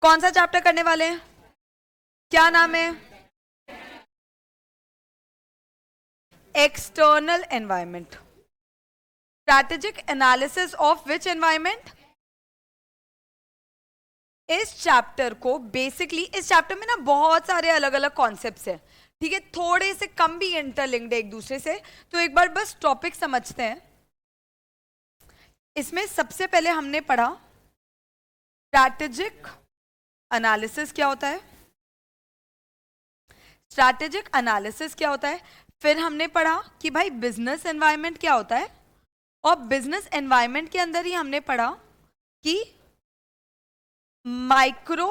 कौन सा चैप्टर करने वाले हैं? क्या नाम है? External environment. Strategic analysis of which environment? इस चैप्टर को बेसिकली, इस चैप्टर में ना बहुत सारे अलग अलग कॉन्सेप्ट्स हैं, ठीक है, थोड़े से कम भी इंटरलिंक्ड है एक दूसरे से, तो एक बार बस टॉपिक समझते हैं। इसमें सबसे पहले हमने पढ़ा स्ट्रैटेजिक एनालिसिस क्या होता है। स्ट्रैटेजिक एनालिसिस क्या होता है। फिर हमने पढ़ा कि भाई बिजनेस एनवायरनमेंट क्या होता है, और बिजनेस एनवायरनमेंट के अंदर ही हमने पढ़ा कि माइक्रो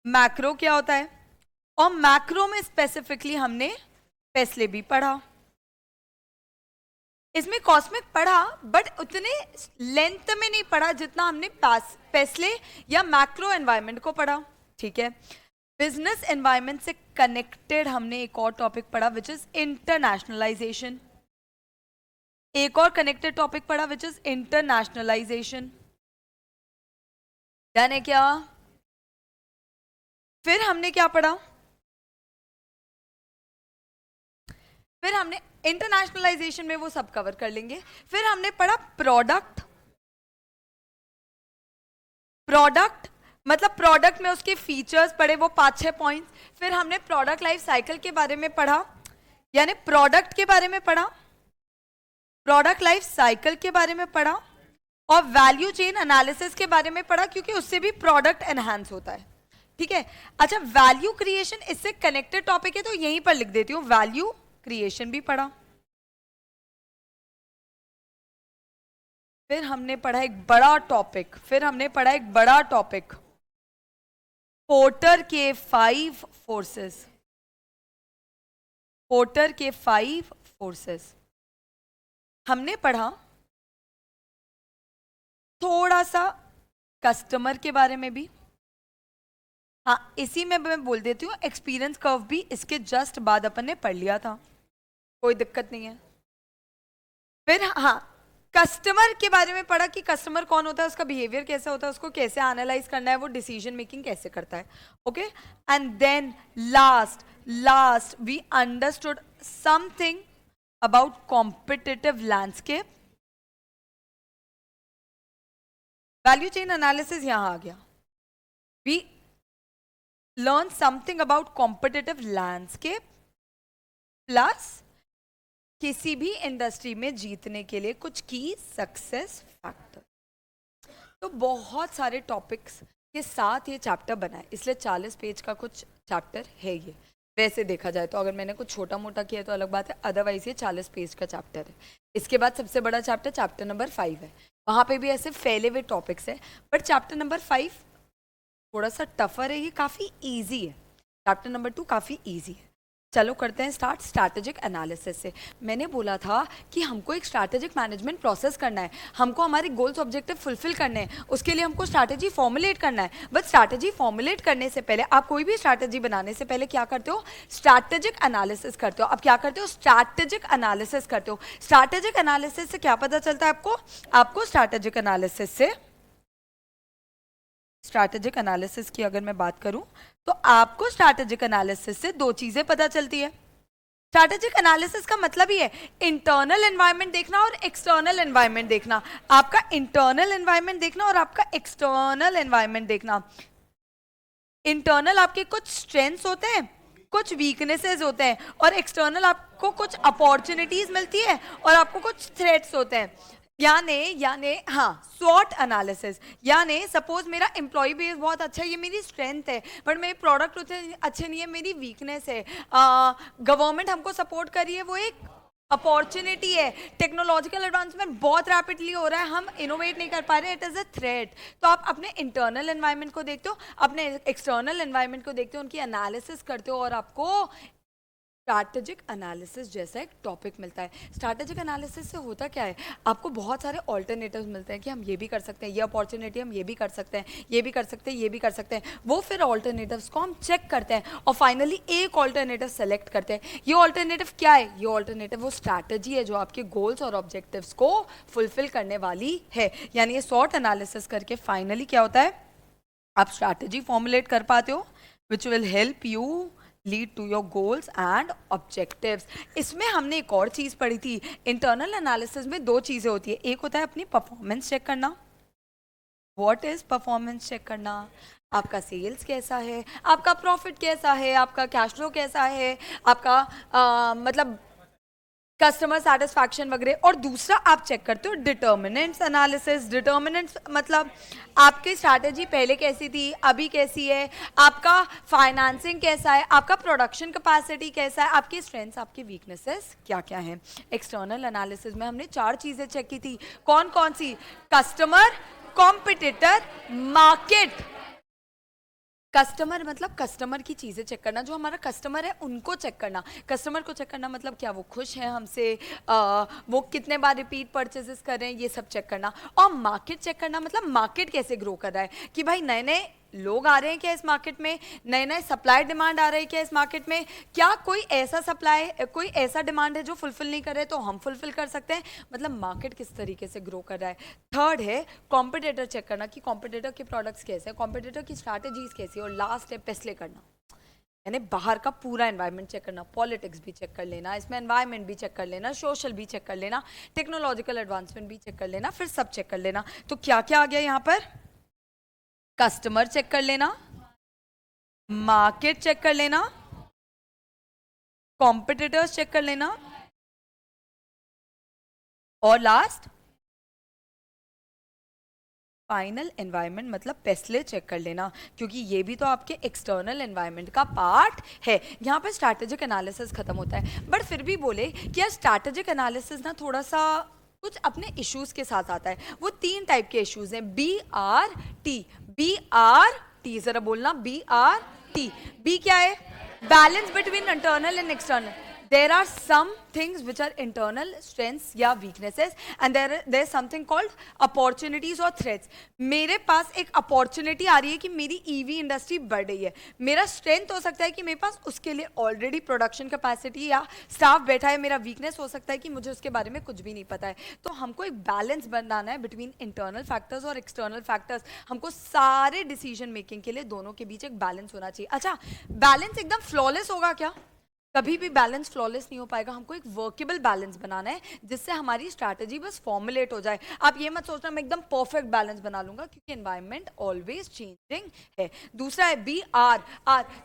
मैक्रो क्या होता है, और मैक्रो में स्पेसिफिकली हमने पेस्ले भी पढ़ा। इसमें कॉस्मिक पढ़ा बट उतने लेंथ में नहीं पढ़ा जितना हमने पेस्ले या मैक्रो एनवायरनमेंट को पढ़ा, ठीक है। बिजनेस एनवायरनमेंट से कनेक्टेड हमने एक और टॉपिक पढ़ा विच इज इंटरनेशनलाइजेशन। एक और कनेक्टेड टॉपिक पढ़ा विच इज इंटरनेशनलाइजेशन। डन है क्या? फिर हमने क्या पढ़ा? फिर हमने इंटरनेशनलाइजेशन में वो सब कवर कर लेंगे। फिर हमने पढ़ा प्रोडक्ट। प्रोडक्ट मतलब प्रोडक्ट में उसके फीचर्स पढ़े, वो 5-6 पॉइंट्स। फिर हमने प्रोडक्ट लाइफ साइकिल के बारे में पढ़ा, यानी प्रोडक्ट के बारे में पढ़ा, प्रोडक्ट लाइफ साइकिल के बारे में पढ़ा, और वैल्यू चेन एनालिसिस के बारे में पढ़ा, क्योंकि उससे भी प्रोडक्ट एनहांस होता है, ठीक है। अच्छा, वैल्यू क्रिएशन इससे कनेक्टेड टॉपिक है तो यहीं पर लिख देती हूँ, वैल्यू क्रिएशन भी पढ़ा। फिर हमने पढ़ा एक बड़ा टॉपिक, पोर्टर के 5 फोर्सेस। पोर्टर के 5 फोर्सेस हमने पढ़ा। थोड़ा सा कस्टमर के बारे में भी, हाँ इसी में मैं बोल देती हूँ, एक्सपीरियंस कर्व भी इसके जस्ट बाद अपन ने पढ़ लिया था, कोई दिक्कत नहीं है। फिर हाँ, कस्टमर के बारे में पढ़ा कि कस्टमर कौन होता है, उसका बिहेवियर कैसा होता है, उसको कैसे एनालाइज करना है, वो डिसीजन मेकिंग कैसे करता है, okay. And then last we understood something about competitive landscape. Value chain analysis यहां आ गया। We learn something about competitive landscape plus किसी भी इंडस्ट्री में जीतने के लिए कुछ की सक्सेस फैक्टर। तो बहुत सारे टॉपिक्स के साथ ये चैप्टर बना है, इसलिए 40 पेज का कुछ चैप्टर है ये। वैसे देखा जाए तो अगर मैंने कुछ छोटा मोटा किया तो अलग बात है, अदरवाइज ये 40 पेज का चैप्टर है। इसके बाद सबसे बड़ा चैप्टर नंबर 5 है, वहाँ पे भी ऐसे फैले हुए टॉपिक्स है, बट चैप्टर नंबर 5 थोड़ा सा टफर है, ये काफ़ी ईजी है। चैप्टर नंबर 2 काफ़ी ईजी है। चलो करते हैं स्टार्ट स्ट्रैटेजिक एनालिसिस से। मैंने बोला था कि हमको एक स्ट्रैटेजिक मैनेजमेंट प्रोसेस करना है, हमको हमारे गोल्स ऑब्जेक्टिव फुलफिल करने हैं, उसके लिए हमको स्ट्रैटेजी फॉर्मुलेट करना है। बट स्ट्रैटेजी फॉर्मुलेट करने से पहले, आप कोई भी स्ट्रैटेजी बनाने से पहले क्या करते हो? स्ट्रैटेजिक एनालिसिस करते हो। अब क्या करते हो? स्ट्रैटेजिक एनालिसिस करते हो। स्ट्रैटेजिक एनालिसिस से क्या पता चलता है आपको स्ट्रैटेजिक एनालिसिस की अगर मैं बात करूं तो आपको स्ट्रैटेजिक एनालिसिस से 2 चीजें पता चलती है। स्ट्रैटेजिक एनालिसिस का मतलब ही है इंटरनल एनवायरनमेंट देखना और एक्सटर्नल एनवायरनमेंट देखना। आपका इंटरनल एनवायरनमेंट देखना और आपका एक्सटर्नल एनवायरनमेंट देखना। इंटरनल आपके कुछ स्ट्रेंथ्स होते हैं, कुछ वीकनेसेस होते हैं, और एक्सटर्नल आपको कुछ अपॉर्चुनिटीज मिलती है और आपको कुछ थ्रेट्स होते हैं। यानी हाँ, स्वॉट एनालिसिस, यानी सपोज मेरा एम्प्लॉय बेस बहुत अच्छा है, ये मेरी स्ट्रेंथ है, बट मेरे प्रोडक्ट उतने अच्छे नहीं है, मेरी वीकनेस है। गवर्नमेंट हमको सपोर्ट कर रही है, वो एक अपॉर्चुनिटी है। टेक्नोलॉजिकल एडवांसमेंट बहुत रैपिडली हो रहा है, हम इनोवेट नहीं कर पा रहे, इट इज़ अ थ्रेट। तो आप अपने इंटरनल एनवायरनमेंट को देखते हो, अपने एक्सटर्नल एनवायरनमेंट को देखते हो, उनकी एनालिसिस करते हो, और आपको स्ट्रैटेजिक एनालिसिस जैसा एक टॉपिक मिलता है। स्ट्रैटेजिक एनालिसिस से होता क्या है, आपको बहुत सारे ऑल्टरनेटिव्स मिलते हैं कि हम ये भी कर सकते हैं, ये अपॉर्चुनिटी हम ये भी कर सकते हैं, ये भी कर सकते हैं, ये भी कर सकते हैं। वो फिर ऑल्टरनेटिव्स को हम चेक करते हैं और फाइनली एक ऑल्टरनेटिव सेलेक्ट करते हैं। ये ऑल्टरनेटिव क्या है? ये ऑल्टरनेटिव वो स्ट्रैटेजी है जो आपके गोल्स और ऑब्जेक्टिव्स को फुलफिल करने वाली है। यानी ये सॉर्ट एनालिसिस करके फाइनली क्या होता है, आप स्ट्रैटेजी फॉर्मुलेट कर पाते हो which will help you lead to your goals and objectives. इसमें हमने एक और चीज़ पढ़ी थी, इंटरनल एनालिसिस में दो चीज़ें होती है, एक होता है अपनी परफॉर्मेंस चेक करना। व्हाट इज परफॉर्मेंस चेक करना? आपका सेल्स कैसा है, आपका प्रॉफिट कैसा है, आपका कैश फ्लो कैसा है, आपका मतलब कस्टमर सेटिस्फैक्शन वगैरह। और दूसरा आप चेक करते हो डिटर्मिनेंट्स एनालिसिस। डिटर्मिनेंट्स मतलब आपकी स्ट्रैटेजी पहले कैसी थी, अभी कैसी है, आपका फाइनेंसिंग कैसा है, आपका प्रोडक्शन कैपेसिटी कैसा है, आपकी स्ट्रेंथ्स, आपकी वीकनेसेस क्या क्या हैं। एक्सटर्नल एनालिसिस में हमने 4 चीज़ें चेक की थी, कौन कौन सी? Customer, competitor, market. कस्टमर मतलब कस्टमर की चीज़ें चेक करना, जो हमारा कस्टमर है उनको चेक करना। कस्टमर को चेक करना मतलब क्या वो खुश हैं हमसे, वो कितने बार रिपीट परचेजेस कर रहे हैं, ये सब चेक करना। और मार्केट चेक करना मतलब मार्केट कैसे ग्रो कर रहा है, कि भाई नए नए लोग आ रहे हैं क्या इस मार्केट में, नए नए सप्लाई डिमांड आ रही है क्या इस मार्केट में, क्या कोई ऐसा सप्लाई, कोई ऐसा डिमांड है जो फुलफिल नहीं कर रहे तो हम फुलफिल कर सकते हैं, मतलब मार्केट किस तरीके से ग्रो कर रहा है। थर्ड है कॉम्पिटिटर चेक करना, कि कॉम्पिटिटर के प्रोडक्ट्स कैसे हैं, कॉम्पिटिटर की स्ट्रैटेजीज कैसी है। और लास्ट है पेस्ले करना, यानी बाहर का पूरा एनवायरनमेंट चेक करना, पॉलिटिक्स भी चेक कर लेना, इसमें एनवायरनमेंट भी चेक कर लेना, सोशल भी चेक कर लेना, टेक्नोलॉजिकल एडवांसमेंट भी चेक कर लेना, फिर सब चेक कर लेना। तो क्या क्या आ गया यहाँ पर? कस्टमर चेक कर लेना, मार्केट चेक कर लेना, कॉम्पिटिटर्स चेक कर लेना, और लास्ट फाइनल एनवायरनमेंट मतलब पेस्ले चेक कर लेना, क्योंकि ये भी तो आपके एक्सटर्नल एनवायरनमेंट का पार्ट है। यहाँ पे स्ट्रैटेजिक एनालिसिस खत्म होता है, बट फिर भी बोले कि यार स्ट्रैटेजिक एनालिसिस ना थोड़ा सा कुछ अपने इश्यूज के साथ आता है। वो 3 टाइप के इश्यूज हैं, BRT। BRT जरा बोलना, BRT। बी क्या है? Balance between internal and external. there are some things which are internal strengths या weaknesses and there is something called opportunities or threats। मेरे पास एक अपॉर्चुनिटी आ रही है कि मेरी ईवी इंडस्ट्री बढ़ रही है, मेरा स्ट्रेंथ हो सकता है कि मेरे पास उसके लिए ऑलरेडी प्रोडक्शन कैपेसिटी या स्टाफ बैठा है, मेरा वीकनेस हो सकता है कि मुझे उसके बारे में कुछ भी नहीं पता है। तो हमको एक बैलेंस बनाना है बिटवीन इंटरनल फैक्टर्स और एक्सटर्नल फैक्टर्स। हमको सारे डिसीजन मेकिंग के लिए दोनों के बीच एक बैलेंस होना चाहिए। अच्छा, बैलेंस एकदम फ्लॉलेस होगा क्या? कभी भी बैलेंस फ्लॉलेस नहीं हो पाएगा। हमको एक वर्केबल बैलेंस बनाना है जिससे हमारी स्ट्रैटेजी बस फॉर्मुलेट हो जाए। आप ये मत सोचना मैं एकदम परफेक्ट बैलेंस बना लूंगा, क्योंकि एनवायरनमेंट ऑलवेज चेंजिंग है। दूसरा है BR।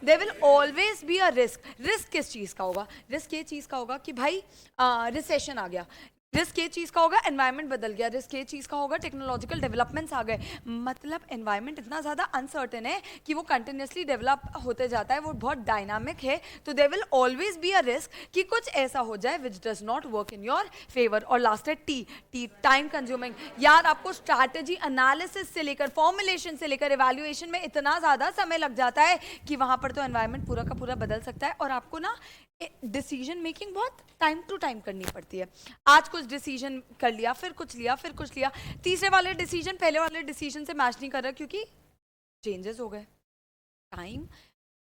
There will always be a risk. Risk किस चीज़ का होगा? रिस्क ये चीज़ का होगा कि भाई रिसेशन आ गया, रिस्क ये चीज़ का होगा एनवायरनमेंट बदल गया, रिस्क ये चीज़ का होगा टेक्नोलॉजिकल डेवलपमेंट्स आ गए। मतलब एनवायरनमेंट इतना ज़्यादा अनसर्टेन है कि वो कंटिन्यूसली डेवलप होते जाता है, वो बहुत डायनामिक है। तो there will always be a risk कि कुछ ऐसा हो जाए which does not work in your favour. और लास्ट है टी, टाइम कंज्यूमिंग। यार आपको स्ट्रैटेजी एनालिसिस से लेकर फॉर्मुलेशन से लेकर इवैल्यूएशन में इतना ज़्यादा समय लग जाता है कि वहाँ पर तो एनवायरनमेंट पूरा का पूरा बदल सकता है, और आपको ना डिसीजन मेकिंग बहुत टाइम टू टाइम करनी पड़ती है। आज कुछ डिसीजन कर लिया, फिर कुछ लिया, फिर कुछ लिया, तीसरे वाले डिसीजन पहले वाले डिसीजन से मैच नहीं कर रहा क्योंकि चेंजेस हो गए। टाइम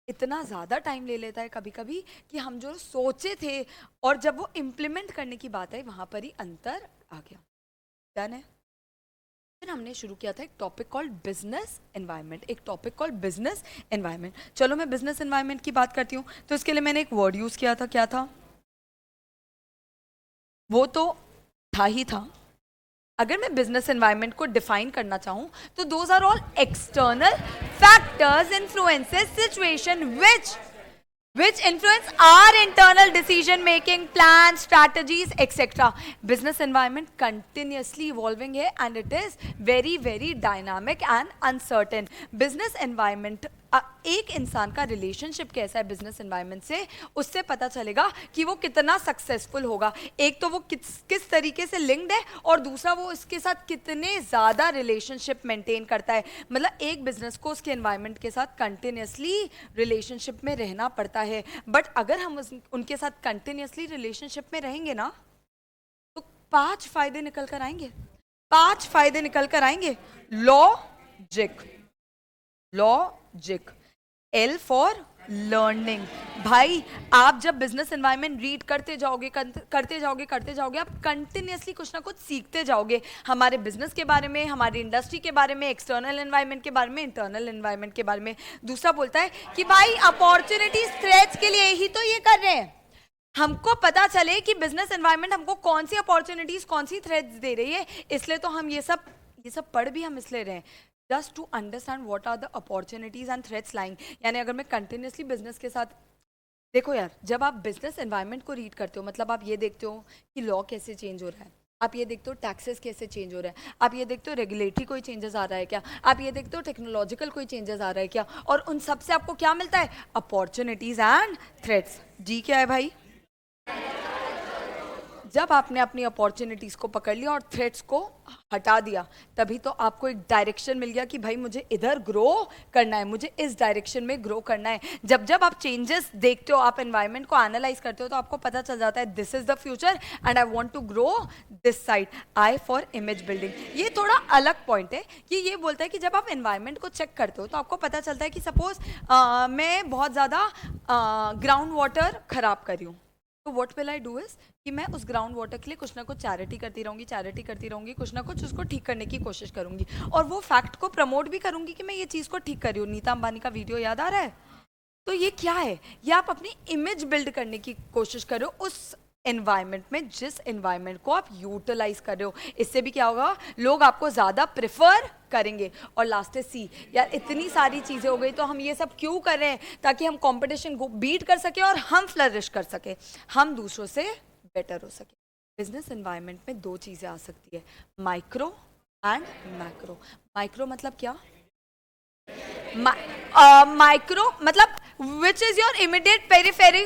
इतना ज़्यादा टाइम ले लेता है कभी कभी कि हम जो सोचे थे और जब वो इम्प्लीमेंट करने की बात है वहाँ पर ही अंतर आ गया। डन है। फिर हमने शुरू किया था एक टॉपिक कॉल्ड बिजनेस एनवायरनमेंट, एक टॉपिक कॉल्ड बिजनेस एनवायरनमेंट। चलो मैं बिजनेस एनवायरनमेंट की बात करती हूँ। तो इसके लिए मैंने एक वर्ड यूज़ किया था, क्या था? वो तो था ही था। अगर मैं बिजनेस एनवायरनमेंट को डिफाइन करना चाहूँ तो those are all external factors influences situation which influence our internal decision making, plans, strategies, etc. Business environment continuously evolving है and it is very very dynamic and uncertain. Business environment एक इंसान का relationship कैसा है business environment से, उससे पता चलेगा कि वो कितना सक्सेसफुल होगा। एक तो वो किस तरीके से लिंक्ड है, और दूसरा वो इसके साथ कितने ज़्यादा रिलेशनशिप मेंटेन करता है। मतलब एक बिजनेस को उसके एनवायरनमेंट के साथ कंटिन्यूसली रिलेशनशिप में रहना पड़ता है। बट अगर हम उनके साथ कंटिन्यूसली रिलेशनशिप में रहेंगे ना तो 5 फायदे निकल कर आएंगे। 5 फायदे निकल कर आएंगे। Logic, L for learning. भाई आप जब बिजनेस एनवायरनमेंट रीड करते जाओगे आप कंटिन्यूअसली कुछ ना कुछ सीखते जाओगे, हमारे बिजनेस के बारे में, हमारी इंडस्ट्री के बारे में, एक्सटर्नल एनवायरनमेंट के बारे में, इंटरनल एनवायरनमेंट के बारे में। दूसरा बोलता है कि भाई अपॉर्चुनिटीज थ्रेट्स के लिए ही तो ये कर रहे हैं, हमको पता चले कि बिजनेस एनवायरनमेंट हमको कौन सी अपॉर्चुनिटीज, कौन सी थ्रेट्स दे रही है, इसलिए तो हम ये सब पढ़ भी हम इसलिए रहे हैं, just to understand what are the opportunities and threats lying. यानी अगर मैं कंटिन्यूसली बिजनेस के साथ, देखो यार, जब आप बिजनेस एनवायरनमेंट को रीड करते हो, मतलब आप ये देखते हो कि लॉ कैसे चेंज हो रहा है, आप ये देखते हो टैक्सेस कैसे चेंज हो रहा है, आप ये देखते हो रेगुलेटरी कोई चेंजेस आ रहा है क्या, आप ये देखते हो टेक्नोलॉजिकल कोई चेंजेस आ रहा है क्या, और उन सब से आपको क्या मिलता है? Opportunities and threats. जी क्या है भाई? जब आपने अपनी अपॉर्चुनिटीज को पकड़ लिया और थ्रेट्स को हटा दिया, तभी तो आपको एक डायरेक्शन मिल गया कि भाई मुझे इधर ग्रो करना है, मुझे इस डायरेक्शन में ग्रो करना है। जब जब आप चेंजेस देखते हो, आप एनवायरनमेंट को एनालाइज करते हो, तो आपको पता चल जाता है this is the future and I want to grow this side. I for image building, ये थोड़ा अलग पॉइंट है कि ये बोलता है कि जब आप एनवायरनमेंट को चेक करते हो तो आपको पता चलता है कि सपोज मैं बहुत ज़्यादा ग्राउंड वाटर खराब कर रही हूँ, तो what will I do is कि मैं उस ग्राउंड वाटर के लिए कुछ ना कुछ चैरिटी करती रहूंगी, कुछ ना कुछ उसको ठीक करने की कोशिश करूंगी, और वो फैक्ट को प्रमोट भी करूंगी कि मैं ये चीज़ को ठीक कर रही हूँ। नीता अंबानी का वीडियो याद आ रहा है? तो ये क्या है? ये आप अपनी इमेज बिल्ड करने की कोशिश करो उस एनवायरनमेंट में, जिस एनवायरनमेंट को आप यूटिलाइज कर रहे हो। इससे भी क्या होगा? लोग आपको ज़्यादा प्रेफर करेंगे। और लास्ट है सी। यार इतनी सारी चीज़ें हो गई, तो हम ये सब क्यों कर रहे हैं? ताकि हम कंपटीशन को बीट कर सके और हम फ्लरिश कर सके, हम दूसरों से बेटर हो सके। बिजनेस एनवायरनमेंट में दो चीज़ें आ सकती है, माइक्रो एंड मैक्रो। माइक्रो मतलब क्या? माइक्रो मतलब which is your immediate periphery,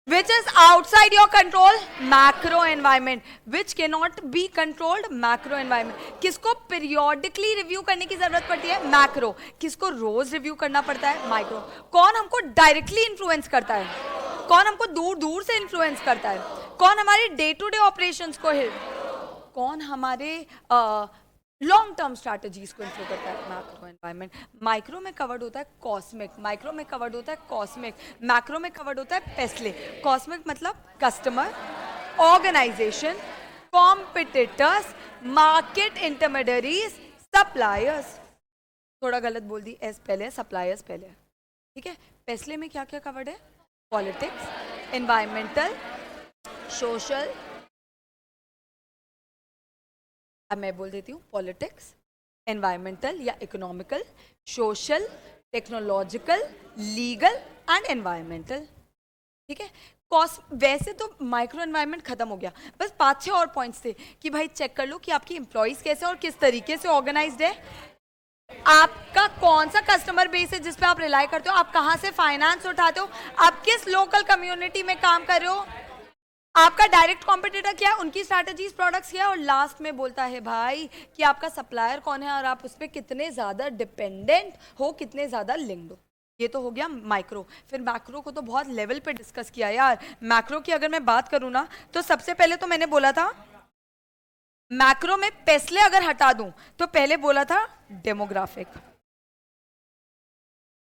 which is outside your control, macro environment, which cannot be controlled, macro environment। किसको periodically review करने की जरूरत पड़ती है? macro। किसको रोज रिव्यू करना पड़ता है? माइक्रो। कौन हमको डायरेक्टली इन्फ्लुएंस करता है, कौन हमको दूर दूर से इन्फ्लुएंस करता है, कौन हमारे डे टू डे ऑपरेशंस को कौन हमारे लॉन्ग टर्म स्ट्रैटेजीज को इन्फ्लू करता है? Macro environment. माइक्रो में कवर्ड होता है कॉस्मिक, माइक्रो में कवर्ड होता है कॉस्मिक, मैक्रो में कवर्ड होता है पेस्ले। कॉस्मिक मतलब customer, organisation, competitors, market intermediaries, suppliers. थोड़ा गलत बोल दी, एस पहले है, सप्लायर्स पहले है, ठीक है। पेस्ले में क्या क्या कवर्ड है? पॉलिटिक्स, एनवायरमेंटल, सोशल, अब मैं बोल देती हूँ, पॉलिटिक्स, एनवायरमेंटल या economical, social, technological, legal and environmental, ठीक है। वैसे तो माइक्रो एनवायरनमेंट खत्म हो गया, बस 5-6 और पॉइंट्स थे कि भाई चेक कर लो कि आपकी एम्प्लॉइज कैसे और किस तरीके से ऑर्गेनाइज्ड है, आपका कौन सा कस्टमर बेस है जिस पे आप रिलाई करते हो, आप कहाँ से फाइनेंस उठाते हो, आप किस लोकल कम्युनिटी में काम कर रहे हो, आपका डायरेक्ट कॉम्पिटिटर क्या है, उनकी स्ट्रैटेजीज, प्रोडक्ट्स क्या है, और लास्ट में बोलता है भाई कि आपका सप्लायर कौन है और आप उस पर कितने ज़्यादा डिपेंडेंट हो, कितने ज़्यादा लिंक्ड हो। ये तो हो गया माइक्रो। फिर मैक्रो को तो बहुत लेवल पे डिस्कस किया यार। मैक्रो की अगर मैं बात करूँ ना, तो सबसे पहले तो मैंने बोला था मैक्रो में पेस्ले अगर हटा दूं तो पहले बोला था डेमोग्राफिक।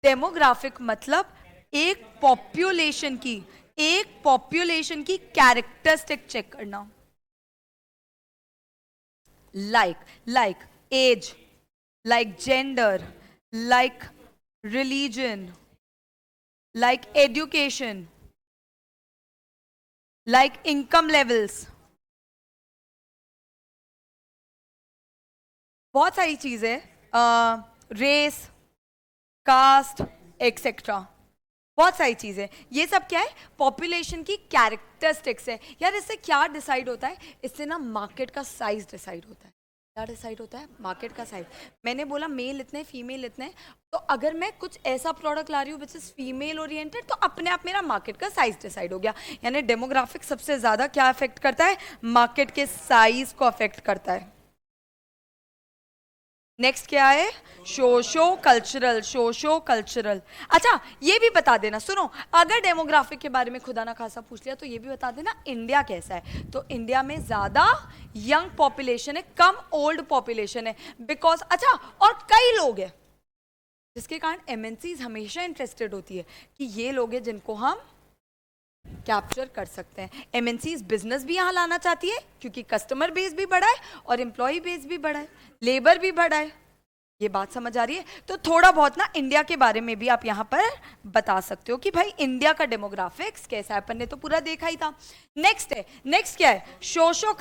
डेमोग्राफिक मतलब एक पॉपुलेशन की कैरेक्टरिस्टिक चेक करना, like age, like gender, like religion, like education, like income levels, बहुत सारी चीजें, रेस, कास्ट, एक्सेट्रा, बहुत सारी चीजें। ये सब क्या है? पॉपुलेशन की कैरेक्टरिस्टिक्स है यार। इससे क्या डिसाइड होता है? इससे ना मार्केट का साइज डिसाइड होता है। क्या डिसाइड होता है? मार्केट का साइज। मैंने बोला मेल इतने, फीमेल इतने, तो अगर मैं कुछ ऐसा प्रोडक्ट ला रही हूँ विच इज फीमेल ओरिएंटेड, तो अपने आप मेरा मार्केट का साइज डिसाइड हो गया। यानी डेमोग्राफिक सबसे ज्यादा क्या अफेक्ट करता है? मार्केट के साइज को अफेक्ट करता है। नेक्स्ट क्या है? Socio cultural. अच्छा ये भी बता देना, सुनो, अगर डेमोग्राफिक के बारे में खुदा ना खासा पूछ लिया तो ये भी बता देना इंडिया कैसा है। तो इंडिया में ज्यादा यंग पॉपुलेशन है, कम ओल्ड पॉपुलेशन है, बिकॉज अच्छा, और कई लोग हैं, जिसके कारण एमएनसीज हमेशा इंटरेस्टेड होती है कि ये लोग हैं जिनको हम कैप्चर कर सकते हैं। एमएनसीज बिजनेस भी यहाँ लाना चाहती है क्योंकि कस्टमर बेस भी बढ़ा है और एम्प्लॉय बेस भी बढ़ा है, लेबर भी बढ़ा है। ये बात समझ आ रही है? तो थोड़ा बहुत ना इंडिया के बारे में भी आप यहाँ पर बता सकते हो कि भाई इंडिया का डेमोग्राफिक्स कैसा है, अपन ने तो पूरा देखा ही था। नेक्स्ट क्या है? Socio